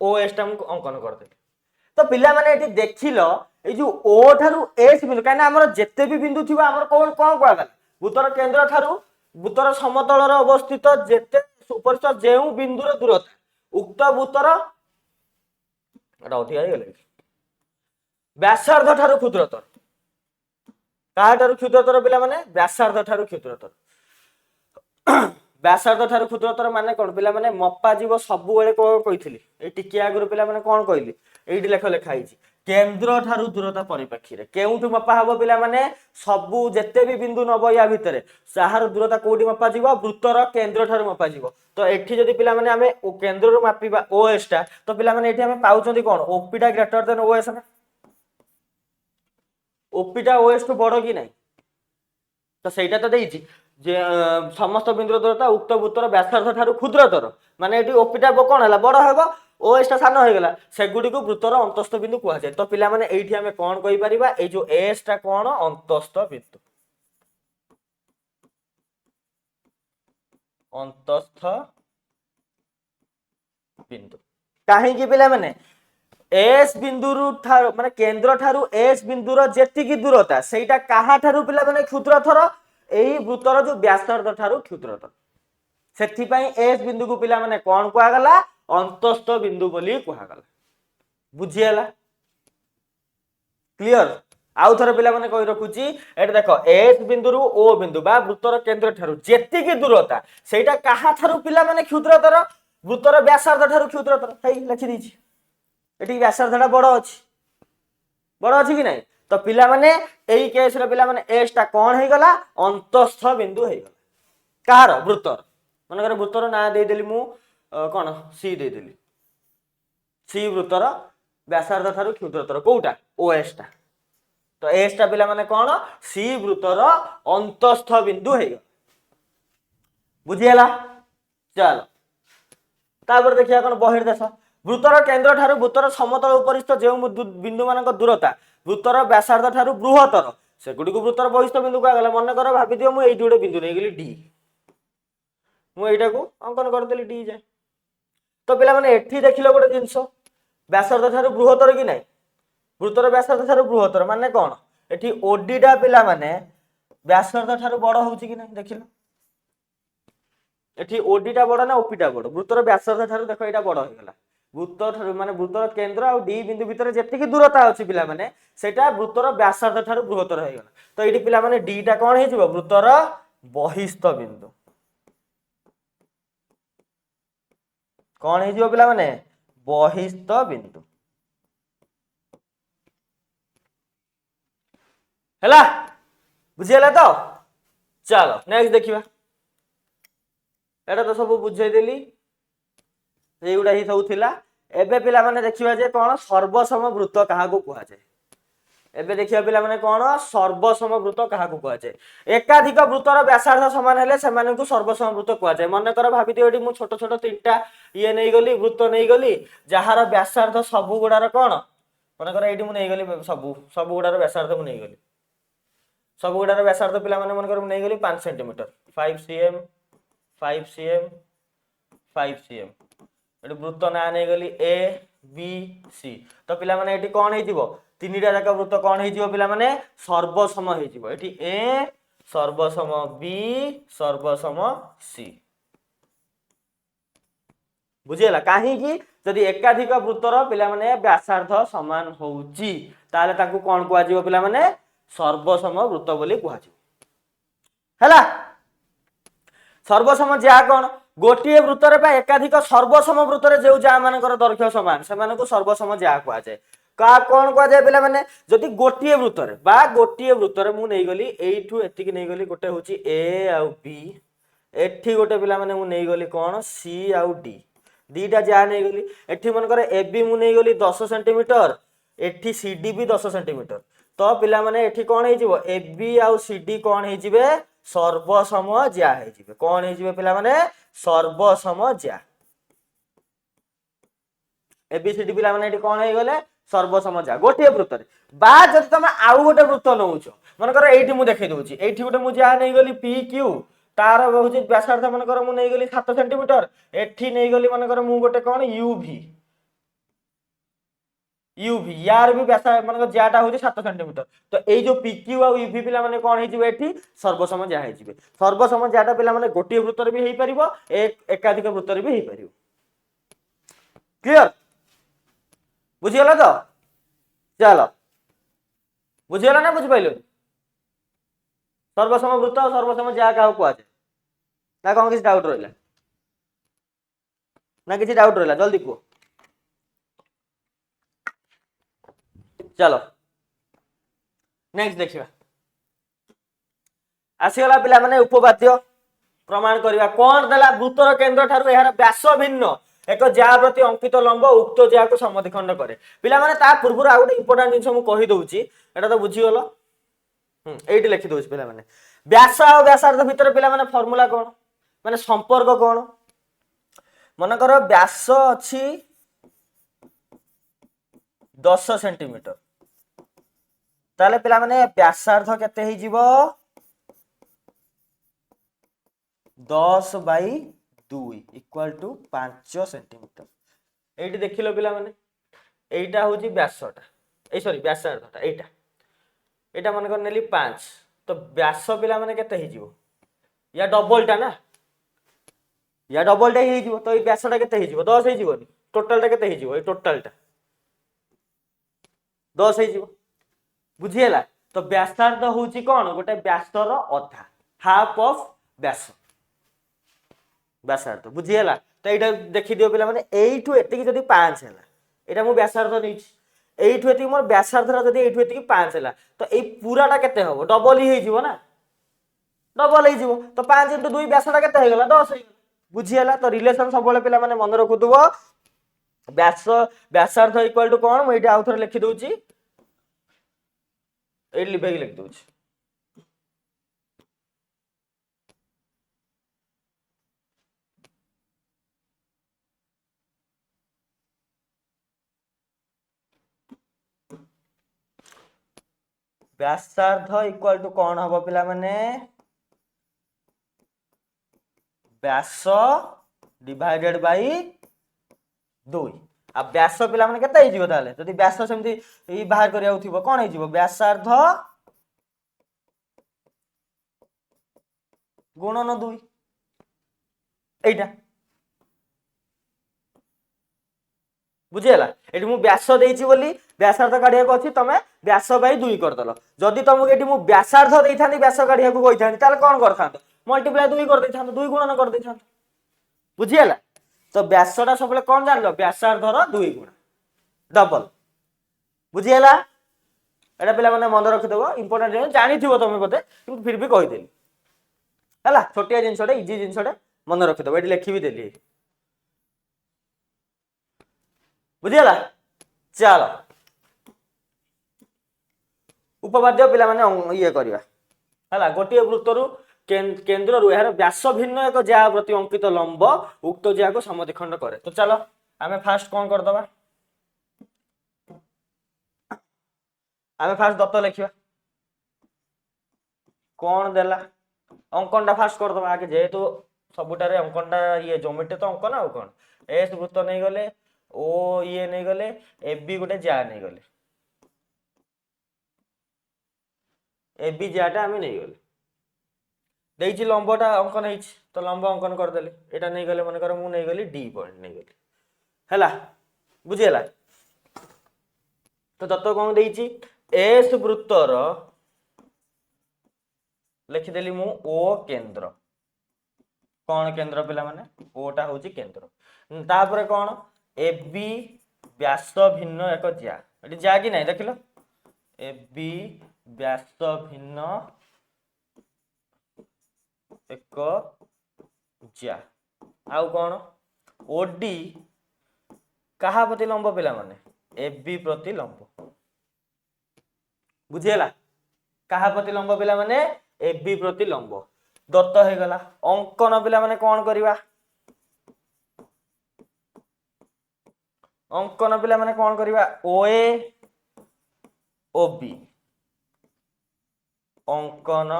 ओ एस टा मु अंकन कर दे तो पिला माने एठी देखिलो ए जो ओ ठारू एस बिंदु काना हमर जेते भी बिंदु थिबा हमर कोन कोन कुआ गला भूतर केंद्र ठारू भूतर समतल रे अवस्थित जेते उपरिस्थ जेउ बिंदुर दूरता उक्त भूतर एटा अधिया हे गेले व्यासार्ध ठारू क्षुद्रतर का ठारू क्षुद्रतर पिला माने व्यासार्ध ठारू क्षुद्रतर व्यासार्ध ठारू क्षुद्रतर माने कोन पिला माने मप्पा जीव सब बेले को कहिथिली ए टिके आगुर पिला माने कोन कहिली एठी लेख लेखा हिची केंद्र ठारू दूरता परिप्रेक्षी रे केउठु मप्पा हबो पिला माने सब जेते भी बिंदु नब या भितरे साहार दूरता कोडी मप्पा जीव वृत्तर केंद्र ठारू मप्पा जीव तो एठी जदी पिला माने हमें ओ केंद्र रु मापिबा ओएस टा तो पिला माने एठी हमें पाउचंदी कोन ओपी टा ग्रेटर देन ओएस ना ओपी टा ओएस टू बडो कि नाही तो सेटा तो देइची जे समस्त बिंदु दूरता उक्त वृत्तर व्यासार्ध ठारू क्षुद्रतर माने एठी ओपी टा कोन हला बडो हेबो ओएस टा सानो हो गला सेगुडी को वृत्तर अंतस्थ बिंदु कुआ जाय तो पिला माने एठी हमें कोन कहि परिबा ए जो एस टा कोन अंतस्थ बिंदु काहे कि पिला माने एस बिंदु रु ठारू माने केंद्र ठारू एस बिंदुर जेति की दूरता सेटा काहा ठारू पिला माने क्षुद्रतर एही वृत्तर जो व्यासार्ध ठारू क्षुद्रतर सेथि पई एस बिंदु को पिला माने कोन कुआ गला अंतस्थ बिंदु बोली कुआ गला बुझियला क्लियर आउ थरे पिला माने कहि रखुची एटा देखो एस बिंदु रु ओ बिंदु बा वृत्तर केंद्र ठारू जेति की दूरता सेटा काहा ठारू पिला माने क्षुद्रतर वृत्तर व्यासार्ध ठारू क्षुद्रतर हेई लिखि दीची एटी व्यासार्धटा बड़ अछि कि नाही तो पिला माने एई केस रे पिला माने एस टा कोन हे गला अंतस्थ बिंदु हे गला कार वृत्तर मन करे वृत्तर ना दे देली मु कोन सी दे देली सी वृत्तर व्यासार्ध ठारू क्षुद्रतर कोउटा ओएस टा तो एस टा पिला माने कोन सी वृत्तर अंतस्थ बिंदु हे गला बुझियला चलो तापर देखिया कोन बहिर्देश वृत्तर केंद्र ठारू वृत्तर समतल उपरिस्थ जे बिंदु मानक दूरता वृत्तर व्यासार्ध ठारू बृहत्तर सेगुडी को वृत्तर बहिस्थ बिंदु को गला मन कर भाबी दियो मु एई जोडे बिंदु नै गेली डी मु एटा को अंकन कर देली डी जाय तो पिला माने एठी देखिलो गोटे जिंस व्यासार्ध ठारू बृहत्तर कि नै वृत्तर व्यासार्ध ठारू बृहत्तर माने कोन एठी ओडी टा पिला माने व्यासार्ध ठारू बड़ होउची कि नै देखिलो एठी ओडी टा बड़ ना ओपी टा बड़ वृत्तर व्यासार्ध ठारू देखो एटा बड़ हो गला वृत्तर माने वृत्तर केंद्र और डी बिंदु भीतर जेति की दूरता अछि पिला माने सेटा वृत्तर व्यासार्ध ठारू बृहत्तर हे गला तो एठी पिला माने डी टा कोन हे जिवो वृत्तर बहिस्थ बिंदु कोन हे जिवो पिला माने बहिस्थ बिंदु हला बुझियला तो चलो नेक्स्ट देखिबा एटा तो सब बुझाई देली एगुडा ही सब थिला एबे पिला माने देखिबा जे कोन सर्वसम वृत्त कहा को कुआ जाय एबे देखिबा पिला माने कोन सर्वसम वृत्त कहा को कुआ जाय एकाधिक वृत्तर व्यासार्ध समान हेले से माने को सर्वसम वृत्त कुआ जाय मन कर भाबी दियोडी मु छोट छोट तीनटा ये नै गली वृत्त नै गली जहार व्यासार्ध सब गुडार कोन मन कर एडी मु नै गली सब गुडार व्यासार्ध मु नै गली सब गुडार व्यासार्ध पिला माने मन कर मु नै गली 5 centimetre 5 cm 5 cm 5 cm eighty वृत्त ना नै गली ए बी सी तो पिला माने एटी कोन हे जिवो तीनटा जाका वृत्त कोन हे जिवो पिला माने सर्वसम हे जिवो एटी ए सर्वसम बी सर्वसम सी बुझीगला कहीं जदि एकाधिक वृत्तर पिला माने व्यासार्ध समान होउची ताले ताकू कोन कुआ जीवो पिला माने सर्वसम वृत्त बोली कुआ जीवो हैला। सर्वसम ज्या कोन गोटे वृत्तर पे एकाधिक सर्वसम वृत्तर जो ज्या मानकर दैर्घ्य समान से मानको सर्वसम ज्या कुआ जाय का कोन कुआ जाय पिला माने जदि गोटे वृत्तर बा गोटे वृत्तर मु नै गली एठू एतिकी नै गली गोटे होची ए आ बी एठी गोटे पिला माने मु नै गली कोन सी आ डी दीटा जा नै गली एठी मन करे ए बी मु नै गली 10 सेंटीमीटर एठी सी डी भी 10 सेंटीमीटर तो पिला माने एठी कोन हे जिवो A B uh C D कोन हे जिवे सर्वसम ज्या हे जिवे कोन हे जिवे पिला माने सर्वसम ज्या ए बी सी डी पिला माने एठी कोन हे गले सर्वसम ज्या गोटे वृत्त बा जदि तुम आउ गोटे वृत्त नउछ मन करे एठी मु देखै दउची एठी गोटे मु ज्या नै गली पी क्यू तार होची व्यासार्ध मन कर मु नै गली 7 सेंटीमीटर एठी नै गली मन कर मु गोटे कोन यूवी यूवी यार भी व्यासार्ध मन कर ज्याटा होची 7 सेंटीमीटर तो एई जो पीक्यू आ यूवी पिला माने कोन हे जिवे एठी सर्वसम ज्या हे जिवे सर्वसम ज्याटा पिला माने गोटे वृत्तर भी हेई परिबो एकाधिक वृत्तर भी हेई परिबो क्लियर बुझियला तो चलो बुझियला ना बुझ पाइलो सर्वसम वृत्त और सर्वसम ज्या का कुआ जाय ना कौन किसी डाउट रहिला ना किसी डाउट रहिला जल्दी को चलो नेक्स्ट देखिबा आसीगला पिला माने उपपाद्य प्रमाण करिबा कोन देला वृत्तर केंद्र ठारू एहार व्यास भिन्न एक ज्या प्रति अंकित लंब उक्त ज्या को समद्विखंड करे पिला माने ता पूर्व आ गोटे इंपोर्टेंट जिंस मु कहि दउची एटा तो बुझी गलो एठी लिखि दउची पिला माने व्यास और व्यासार्ध भितर पिला माने फार्मूला कोन माने संपर्क कोन मन कर व्यास अछि 10 सेंटीमीटर ताले पिला माने व्यासार्ध केते हे जीवो 10/2 इक्वल टू 5 सेंटीमीटर एठी देखिलो पिला माने एटा होची व्यासटा ए सॉरी व्यासार्धटा एटा मन कर नेली 5 तो व्यास पिला माने केते हे जीवो या डबलटा ना या डबलटा हे जीवो तो ए व्यासटा केते हे जीवो 10 हे जीवो टोटलटा केते हे जीवो ए टोटलटा 10 हे जीवो बुझियला तो व्यासार्ध होची कोन गोटे व्यासर अधा हाफ ऑफ व्यास व्यासार्ध बुझियला तो एटा देखि दियो पिला माने एठू एतिकी जदी 5 हैला एटा मु व्यासार्ध नैछि एठू एतिकी मोर व्यासार्धरा जदी एठू एतिकी 5 हैला तो ए पूराटा केते हबो डबल ही जीवो ना डबल ही जीवो तो 5 * 2 व्यासटा केते हे गेला 10 हे बुझियला तो रिलेशन सब बोले पिला माने मन रखुतबो व्यासार्ध इक्वल टू कोन मु एटा आउथर लिखि दउची ए लिखि दउची व्यासार्ध इक्वल टू कौन हम पिला माने व्यास डिवाइडेड बाय 2 आ व्यास पिला माने केते हिजिबो ताले जदी व्यास सेमती ई बाहर करिया उथिबो कोन हिजिबो व्यासार्ध गुणन 2 एटा बुझियला एटी मु व्यास देइछि बोली व्यासार्ध काढिया को अछि तमे व्यास बाय 2 कर दलो जदी तमु एटी मु व्यासार्ध देइथानी व्यास काढिया को कहिथानी ताले कोन करथांत मल्टीप्लाई 2 कर देइथांत 2 गुणन कर देइथांत बुझियला तो व्यासटा सबले कोन जानलो व्यासार्धर 2 गुण डबल बुझियला एटा पिला माने मन रखि देबो इंपोर्टेंट जानि थिबो तमे बते किंतु फिर भी कहि देली हला छोटिया जिंसडे इजी जिंसडे मन रखि देबो एटी लिखि भी देली बुझियला चलो उपपाद्य पिला माने ये करबा हला गोटे वृत्तरु केंद्र रु यार व्यास भिन्न एक ज्या प्रति अंकित लंब उक्त ज्या को समद्विखंड करे तो चलो आमे फास्ट कोन कर दबा आमे फास्ट दत्त लिखिबा कोन देला अंकनटा फास्ट कर दबा आगे जेहेतु सबुटारे अंकनटा ये ज्योमेट्री तो अंकन आ कोन एस वृत्त नै गले ओ ये नहीं गले ए बी गोटे जा नहीं गले ए बी जाटा हमें नहीं गले देइछि लंबटा अंकन ହେଇଛି तो लंब अंकन कर देले एटा नै गले मन कर मु नै गली डी पॉइंट नै गली हैला बुझियला तो दत्त कोन देइछि एस वृत्तर लिखि देली मु ओ केंद्र कौन केंद्र पिला माने ओटा होची केंद्र तापर कौन एबी व्यास भिन्न एक ज्या एटी ज्या कि नहीं देखिलो एबी व्यास भिन्न एक ज्या आउ कौन ओडी कहा प्रति लंब पिला माने एबी प्रति लंब बुझियला कहा प्रति लंब पिला माने एबी प्रति लंब दत्त हो गला अंकन पिला माने कौन करवा अंकन पिला माने कौन करवा ओए ओबी अंकन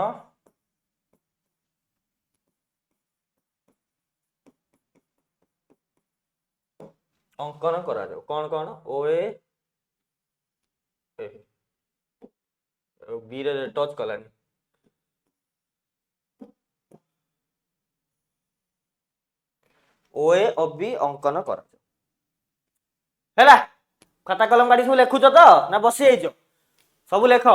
अंकन करा जाओ कौन कौन ओए बी रे टच कलानी ओए ओबी अंकन करा हैला खाता कलम गाड़ी सब लेखुच तो ना बसी जाइछ सब लेख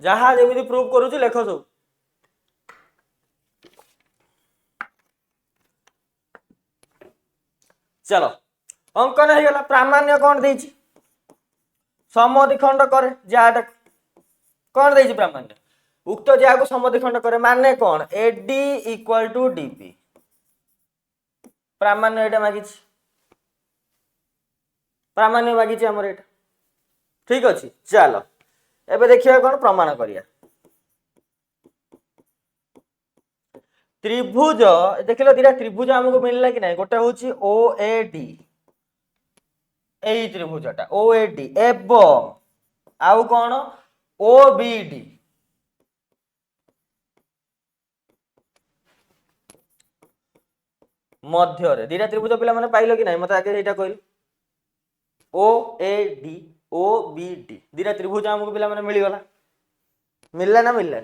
जहाँ जेमिति प्रूव करूची लेख सब चलो अंकन हो गला प्रामाण्य कौन देइछि समद्विखंड करे ज्याटा कौन देइछि प्रामाण्य उक्त ज्या को समद्विखंड करे माने कौन एडी इक्वल टू डीपी प्रामाण्य एटा मागिछि प्रामाण्य मागिछि हमर एटा ठीक अछि चलो एबे देखिया कौन प्रमाण करिया त्रिभुज देखिलो दिरा त्रिभुज हमको मिलला कि नहीं गोटे होची ओ A D AE त्रिभुजटा O A D एवं आउ कौन ओ बी डी मध्य रे दिरा त्रिभुज पिला माने पाइलो कि नहीं मते आगे एटा कहल ओ ए डी ओ बी डी दिरा त्रिभुज हमको पिला माने मिली गला मिलला ना मिलला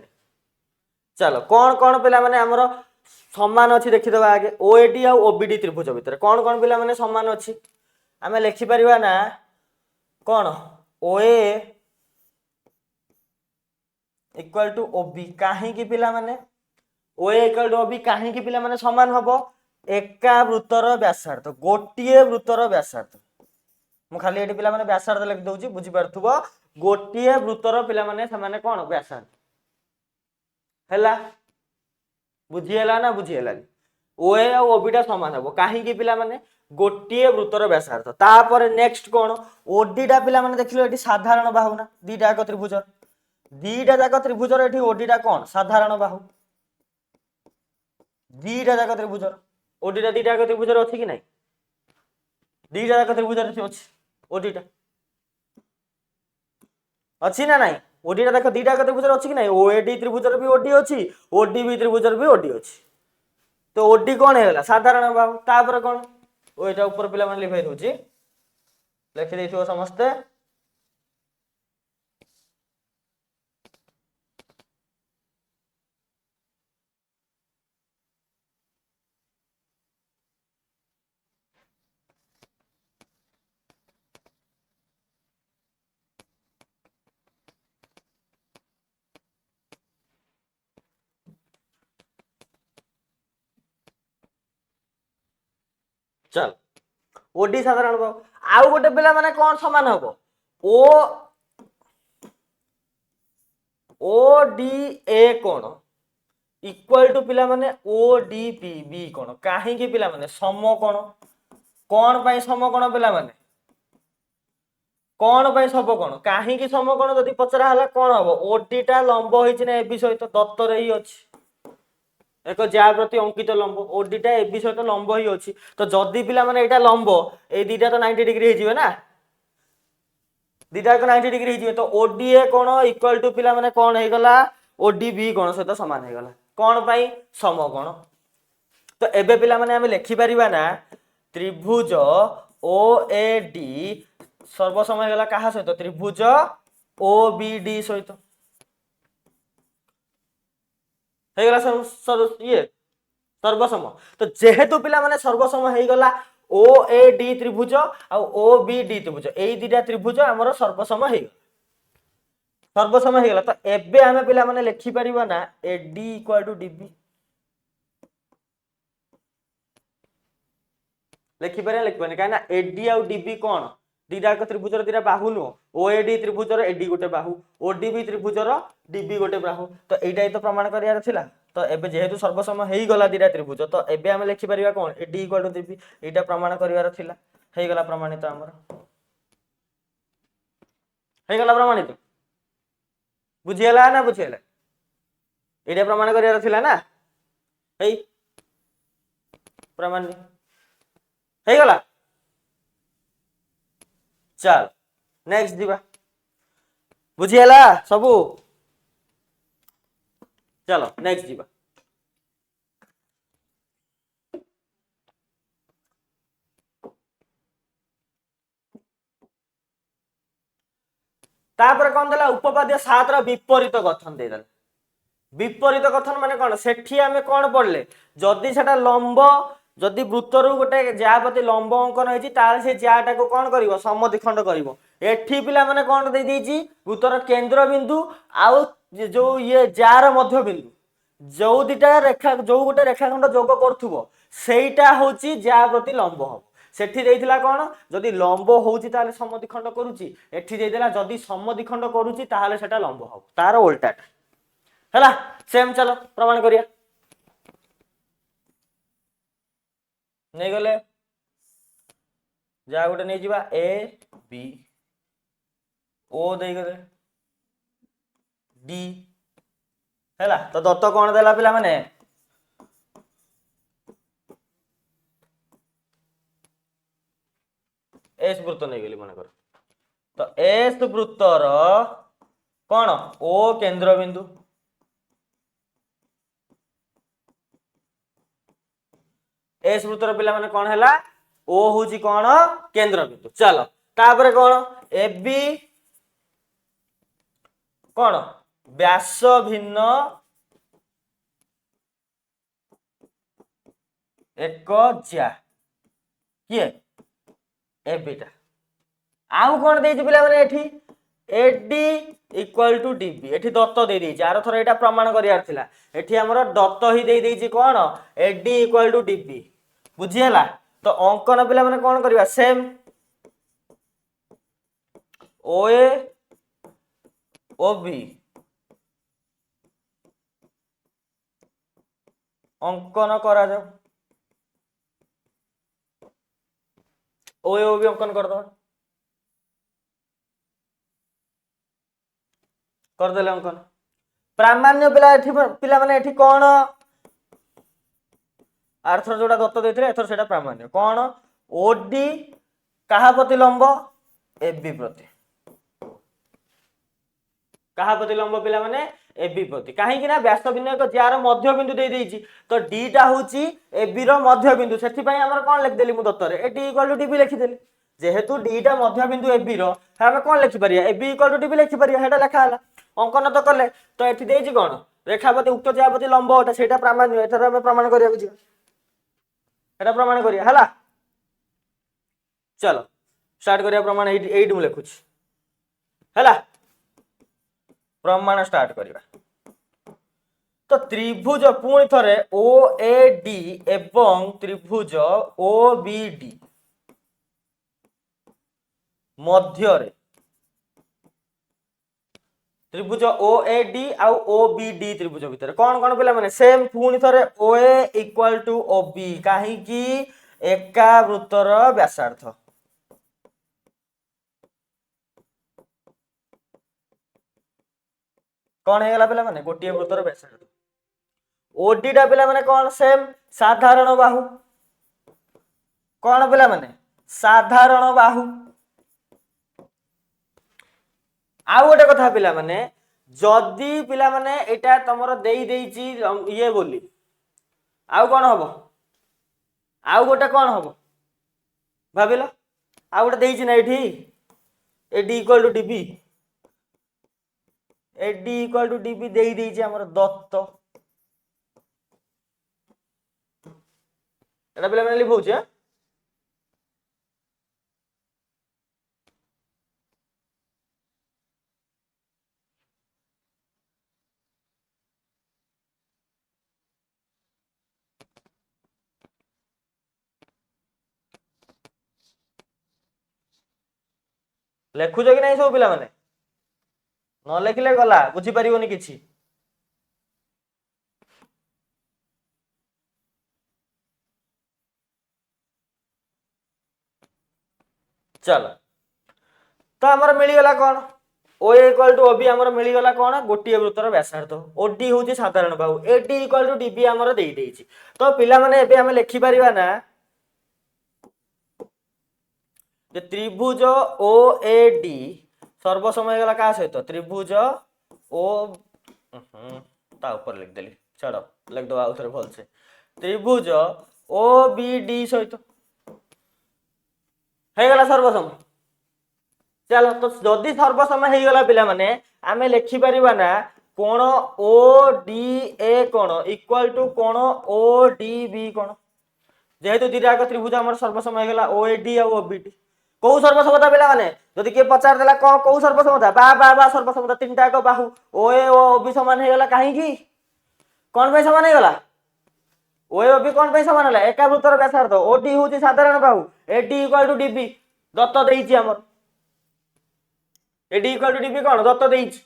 चलो कौन कौन पिला माने हमरो समान अच्छी देखीदे आगे ओएडी आ ओबीडी त्रिभुज भितर कौन कौन पिला माने समान अच्छी आम लिखिपर ना कौन ओए इक्वल टू ओबी कहीं पिला माने ओए इक्वल टू ओबी कहीं पिला माने समान हम एका वृत्तर व्यासार्ध गोटे वृत्तर व्यासार्ध मु खाली एटी पिला माने व्यासार्ध लिखि दउची बुझी पारथुबो गोटे वृत्तर पिला माने समान कौन व्यासार्ध हैला बुझीला ना बुझीला ओए आ ओबीटा समान हम कहीं पिला माने गोटे वृत्तर व्यासार्ध तापर नेक्स्ट कौन ओडीटा पिला माने देखिलो एटी साधारण बाहु ना दीटा जाक त्रिभुजर एटी ओडीटा कौन साधारण बाहु दीटा जाक त्रिभुजर ओडीटा दीटा जाक त्रिभुजर अछि कि नहीं दीटा जाक त्रिभुजर अछि ओडीटा अछि ना नहीं ओडीटा देख दीटा जाक त्रिभुजर अछि कि नहीं ओएडी त्रिभुजर भी ओडी अछि ओडी भी त्रिभुजर भी ओडी अछि तो ओडी कौन है साधारण बाहु तापर कौन ओइटा ऊपर पिला माने लिखाइ दउची लिखि देइथियो समस्ते चल ओडी साधारण बाहु आउ गोटे पिला माने कौन समान हबो ओ डी ए कौन इक्वल टू पिला माने ओ डी पी बी कौन कहीं की पिला माने सम कौन पाई सम कौन पिला माने कौन पाई सब कौन कहीं की सम कौन जदि पचरा हला कौन हबो ओडीटा लंब होइछि ना एबी सहित दत्तर ही अछि एक ज्या प्रति अंकित लंब ओडीटा एबी सहित लंब ही अछि तो जदि पिला माने एटा लंब ए दीटा तो 90 डिग्री हे जिवे ना दीटा को 90 डिग्री हे जिवे तो ओडीए कोण इक्वल टू पिला माने कोन हे गला ओडीबी कोण सहित समान हे गला कोन पई सम कोण तो एबे पिला माने हम लिखि परिबा ना त्रिभुज ओएडी सर्वसम हे गला कहा सहित त्रिभुज ओबीडी सहित ହେଇଗଲା ଇଏ सर्वसम। तो जेहेतु पिला माने सर्वसम हो गला ओ ए डी त्रिभुज आउ ओ बी डी त्रिभुज एई दिटा त्रिभुज हमर सर्वसम हो सर्वसम हो गला। तो एबे हमें पिला माने लिखि परिबा ना A D equal to DB लिखि परिया लिखबनी काहे ना ए डी आउ डीबी कोन दिटा त्रिभुजर दिटा बाहु नु ओ ए डी त्रिभुजर ए डी गोटे बाहु ओ डी बी त्रिभुजर डीबी गोटे बाहु। तो एइटा तो प्रमाण करियार थिला। तो एबे जेहेतु सर्वसम हेई गला दिटा त्रिभुज तो एबे हम लिखि परिबा कोन A D equal to DB एइटा प्रमाण करिवार थिला हेई गला प्रमाणित हमर हेई गला प्रमाणित बुझियला ना बुझियला एइटा प्रमाण करिवार थिला ना हेई प्रमाण हेई गला। चल नेक्स्ट दिबा बुझियला सबू चलो नेक्स्ट जीवा तापर कौन देला उपपाद्य 7 रा विपरीत कथन दे देला। विपरीत कथन माने कोन सेठी हमें कोन पढ़ले जदी सेटा लंब जदी वृत्तर गोटे ज्यापति लंब अंकन होइची तार से ज्याटा को कोन करिवो समद्विखंड करिवो। एठी पिला माने कोन दे दीची वृत्तर केंद्र बिंदु आउ जो ये जार मध्य बिंदु जो दिटा रेखा जो गोटे रेखाखंड जोग करथुबो सेटा होची ज्यापति लंब हो सेठी देइथिला कोन जदी लंब होउची ताले समद्विखंड करूची एठी देइदेला जदी समद्विखंड करूची ताले सेटा लंब हो तार उल्टा हैला सेम चलो प्रमाण करिया नहीं गले जा गोटे नहीं जीवा ए बी ओ दे गले डी हैला। तो दत्त कौन देला पिला माने एस वृत्त नहीं गली मन कर। तो एस वृत्तर कौन ओ केंद्र बिंदु एस वृत्तर पिला माने कौन हैला ओ होची कौन केंद्र बिंदु। चलो तापर कौन ए बी कौन व्यास भिन्न एक ज्या किए ए बीटा आउ कौन देइछि पिला माने एठी एडी इक्वल टू डीबी एठी दत्त दे देइछि आरो थरा एटा प्रमाण करियार थिला एठी हमरो दत्त ही दे देइछि कोन एडी इक्वल टू डीबी बुझियला। तो अंकन पिला माने कोन करिवा सेम ओए ओबी अंकन करा जाओ ओए ओबी अंकन कर दो कर देले अंकन प्रामाण्य पिला एठी पिला माने एठी कोन आरथर जोडा दत्त देथिले एथर सेटा प्रामाण्य कोन ओडी कहा प्रति लंब एबी प्रति कहा प्रति लंब पिला माने एबी प्रति काहे कि ना व्यास भिन्न एक ज्यार मध्य बिंदु दे देइछि तो डी टा होची एबी रो मध्य बिंदु सेठी पई हमर कोन लिख देली मु दत्तरे A D equal to DB लिखि देली जेहेतु डी टा मध्य बिंदु एबी रो हम कोन लिखि परिया एबी इक्वल टू डीबी लिखि परिया हेटा लेखा हला अंकन तो कले तो एठी देइछि कोन रेखापति उक्त ज्यापति लंब ओटा सेटा प्रामाण्य एथर हम प्रमाण करिया बुझियो एटा प्रमाण करिया हला। चलो स्टार्ट करिया प्रमाण एइट मु लिखुछि हला प्रमाण स्टार्ट करिया। तो त्रिभुज पुणी थरे ओ ए डी एवं त्रिभुज ओ बी डी मध्य रे त्रिभुज ओ ए डी आउ ओ बी डी त्रिभुज भितर कौन कौन पिला माने सेम पुणी थरे ओ ए इक्वल टू ओ बी काहे कि एका वृत्तर व्यासार्थ कौन है गला पिला माने गोटिए वृत्तर व्यासार्थ ओडी टा पिला माने कौन सेम साधारण बाहु कौन पिला माने साधारण बाहु आउ गोटे कथा पिला माने जदी पिला माने एटा तमरो देई देइची ये बोली आउ कोन हबो आउ गोटे कोन हबो भाबिला आउ गोटे देइची ना एठी AD equal to DB AD equal to DB देई देइची हमर दत्त এটা ପିଲାମାନେ ଲିଭଉଛି ଲେଖୁଛ କି ନାହିଁ ସବୁ ପିଲାମାନେ? ନ ଲେଖିଲେ ଗଲା, ବୁଝିପାରିବନି କିଛି। चलो तो आमर मिलगला कौन ओ इक्वल टू ओबी आमर मिलगला कौन गोटे वृत्तर व्यासार्ध ओडी हूँ साधारण बाहु एडी इक्वल टू डीबी आमर दे देइछि। तो पिला माने एबे हमें लिखि परिबा ना जे त्रिभुज ओ ए डी सर्वसमय गला का सहित त्रिभुज ओ ता ऊपर लिख देली छाड़ लिख दो आउ थरे भल से त्रिभुज ओ बी डी सहित हे गला सर्वसमय। चलो तो जदि सर्वसमय हो गला पिला माने आमे लिखि परिबा ना कोण ओ डी ए कोण इक्वल टू कोण ओ डी बी कोण जेहेतु दुईटा जाक त्रिभुज आमर सर्वसमय हो गला ओ ए डी और ओ बी डी कौ सर्वसमता पिला माने जदि के पचार देला कौ सर्वसमता बा बा बा सर्वसमता तीनटा जाक बाहु ओ ए ओ बी समान हो गला काहे की कोन पे समान हो गला ओ ए ओ बी कोन पे समान होला एका वृत्तर व्यासार्ध ओ डी होची साधारण बाहु A D equal to D B दत्त देइछि आमर एडी इक्वल टू डीबी कोन दत्त देइछि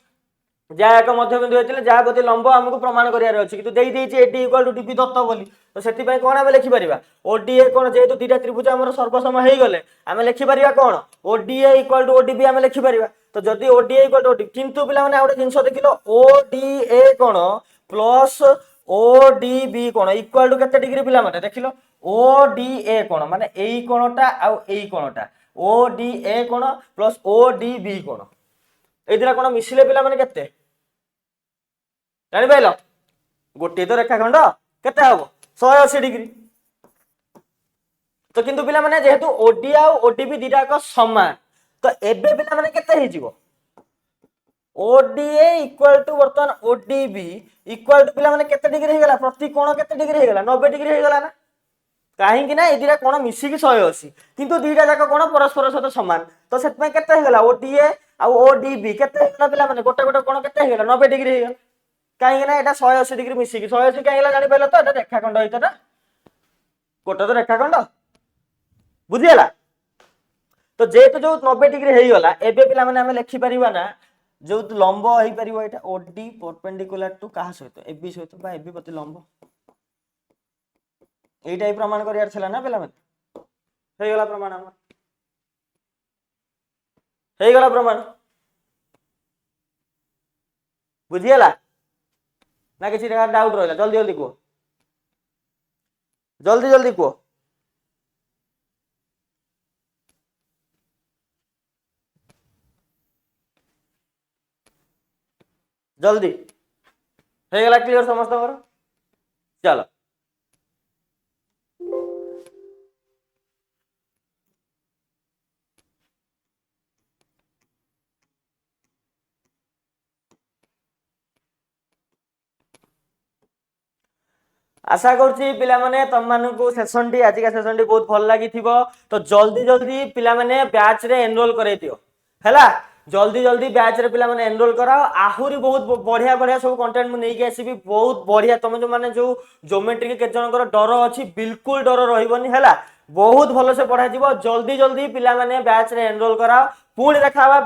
जहाँ एक मध्यबिंदु होइतिले जहाँ प्रति लंब हमकु प्रमाण करियार अछि किंतु देइ देइछि एडी इक्वल टू डीबी दत्त बोली तो सेति पय कोन आमे लिखि परिबा ओडीए कोन जेहेतु दुईटा त्रिभुज हमर सर्वसम हेइ गले आमे लिखि परिबा कोन ओडीए इक्वल टू ओडीबी आमे लिखि परिबा। तो जदि ओडीए इक्वल टू ओडीबी किंतु पिला माने आउटे जिंस देखिलो ओडीए कोन प्लस ओडीबी कोन इक्वल टू केते डिग्री पिला माने देखिलो ओडीए कोन माने एई कोनटा आ एई कोनटा ओडीए कोन प्लस ओडीबी कोन ए दिरा कोन मिसिले पिला माने केते जानि पाइलो गोटे तो रेखाखंड केते हबो 180 डिग्री। तो किंतु पिला माने जेहेतु ओडी आ ओडीबी दिटा को समान तो एबे पिला माने केते हे जिवो ओडीए इक्वल टू वर्तमान ओडीबी इक्वल टू पिला माने केते डिग्री हे गला प्रति कोण केते डिग्री हे गला 90 डिग्री हे गला ना कहीं ना ए दिटा कोण मिसिकी 180 किंतु दुईटा जाक कोण परस्पर सहित समान तो सेत में केते हे गला ओडीए आ ओडीबी केते हे गला पिला माने गोटे गोटे कोण केते हे गला 90 डिग्री हे गला कहीं ना एटा 180 डिग्री मिसिकी 180 कहीं गला जानि पाइलो तो एटा रेखाखंड हितटा गोटे तो रेखाखंड बुझियला। तो जेहेतु जो 90 डिग्री हे गला एबे पिला माने हमें लिखि परिबा ना जो लंब हे परिबो एटा ओडी परपेंडिकुलर टू कहा सहित एबी सहित बा एबी प्रति लंब एटा ही प्रमाण करियार छला ना पिला माने हे गला प्रमाण हमर हे गला प्रमाण बुझियला ना किसी डाउट रहिला जल्दी जल्दी को जल्दी जल्दी को जल्दी हे गला क्लियर समस्त चलो आशा करुच्ची पिला माने तम मानकु सेशन टी आज का सेशन टी बहुत भल लगी थिबो। तो जल्दी जल्दी पिला माने बैच रे एनरोल करे दियो हैला जल्दी जल्दी बैच रे पिला माने एनरोल कराओ आहुरी बहुत बढ़िया बढ़िया सब कंटेंट मु नेकी आसीबी बहुत बढ़िया तुम जो माने जो ज्योमेट्री के केत जनकर डर अछि बिल्कुल डर रहिबनी हैला बहुत भलो से पढ़ा जिवो जल्दी जल्दी पिला माने बैच रे एनरोल कराओ पुणी देखा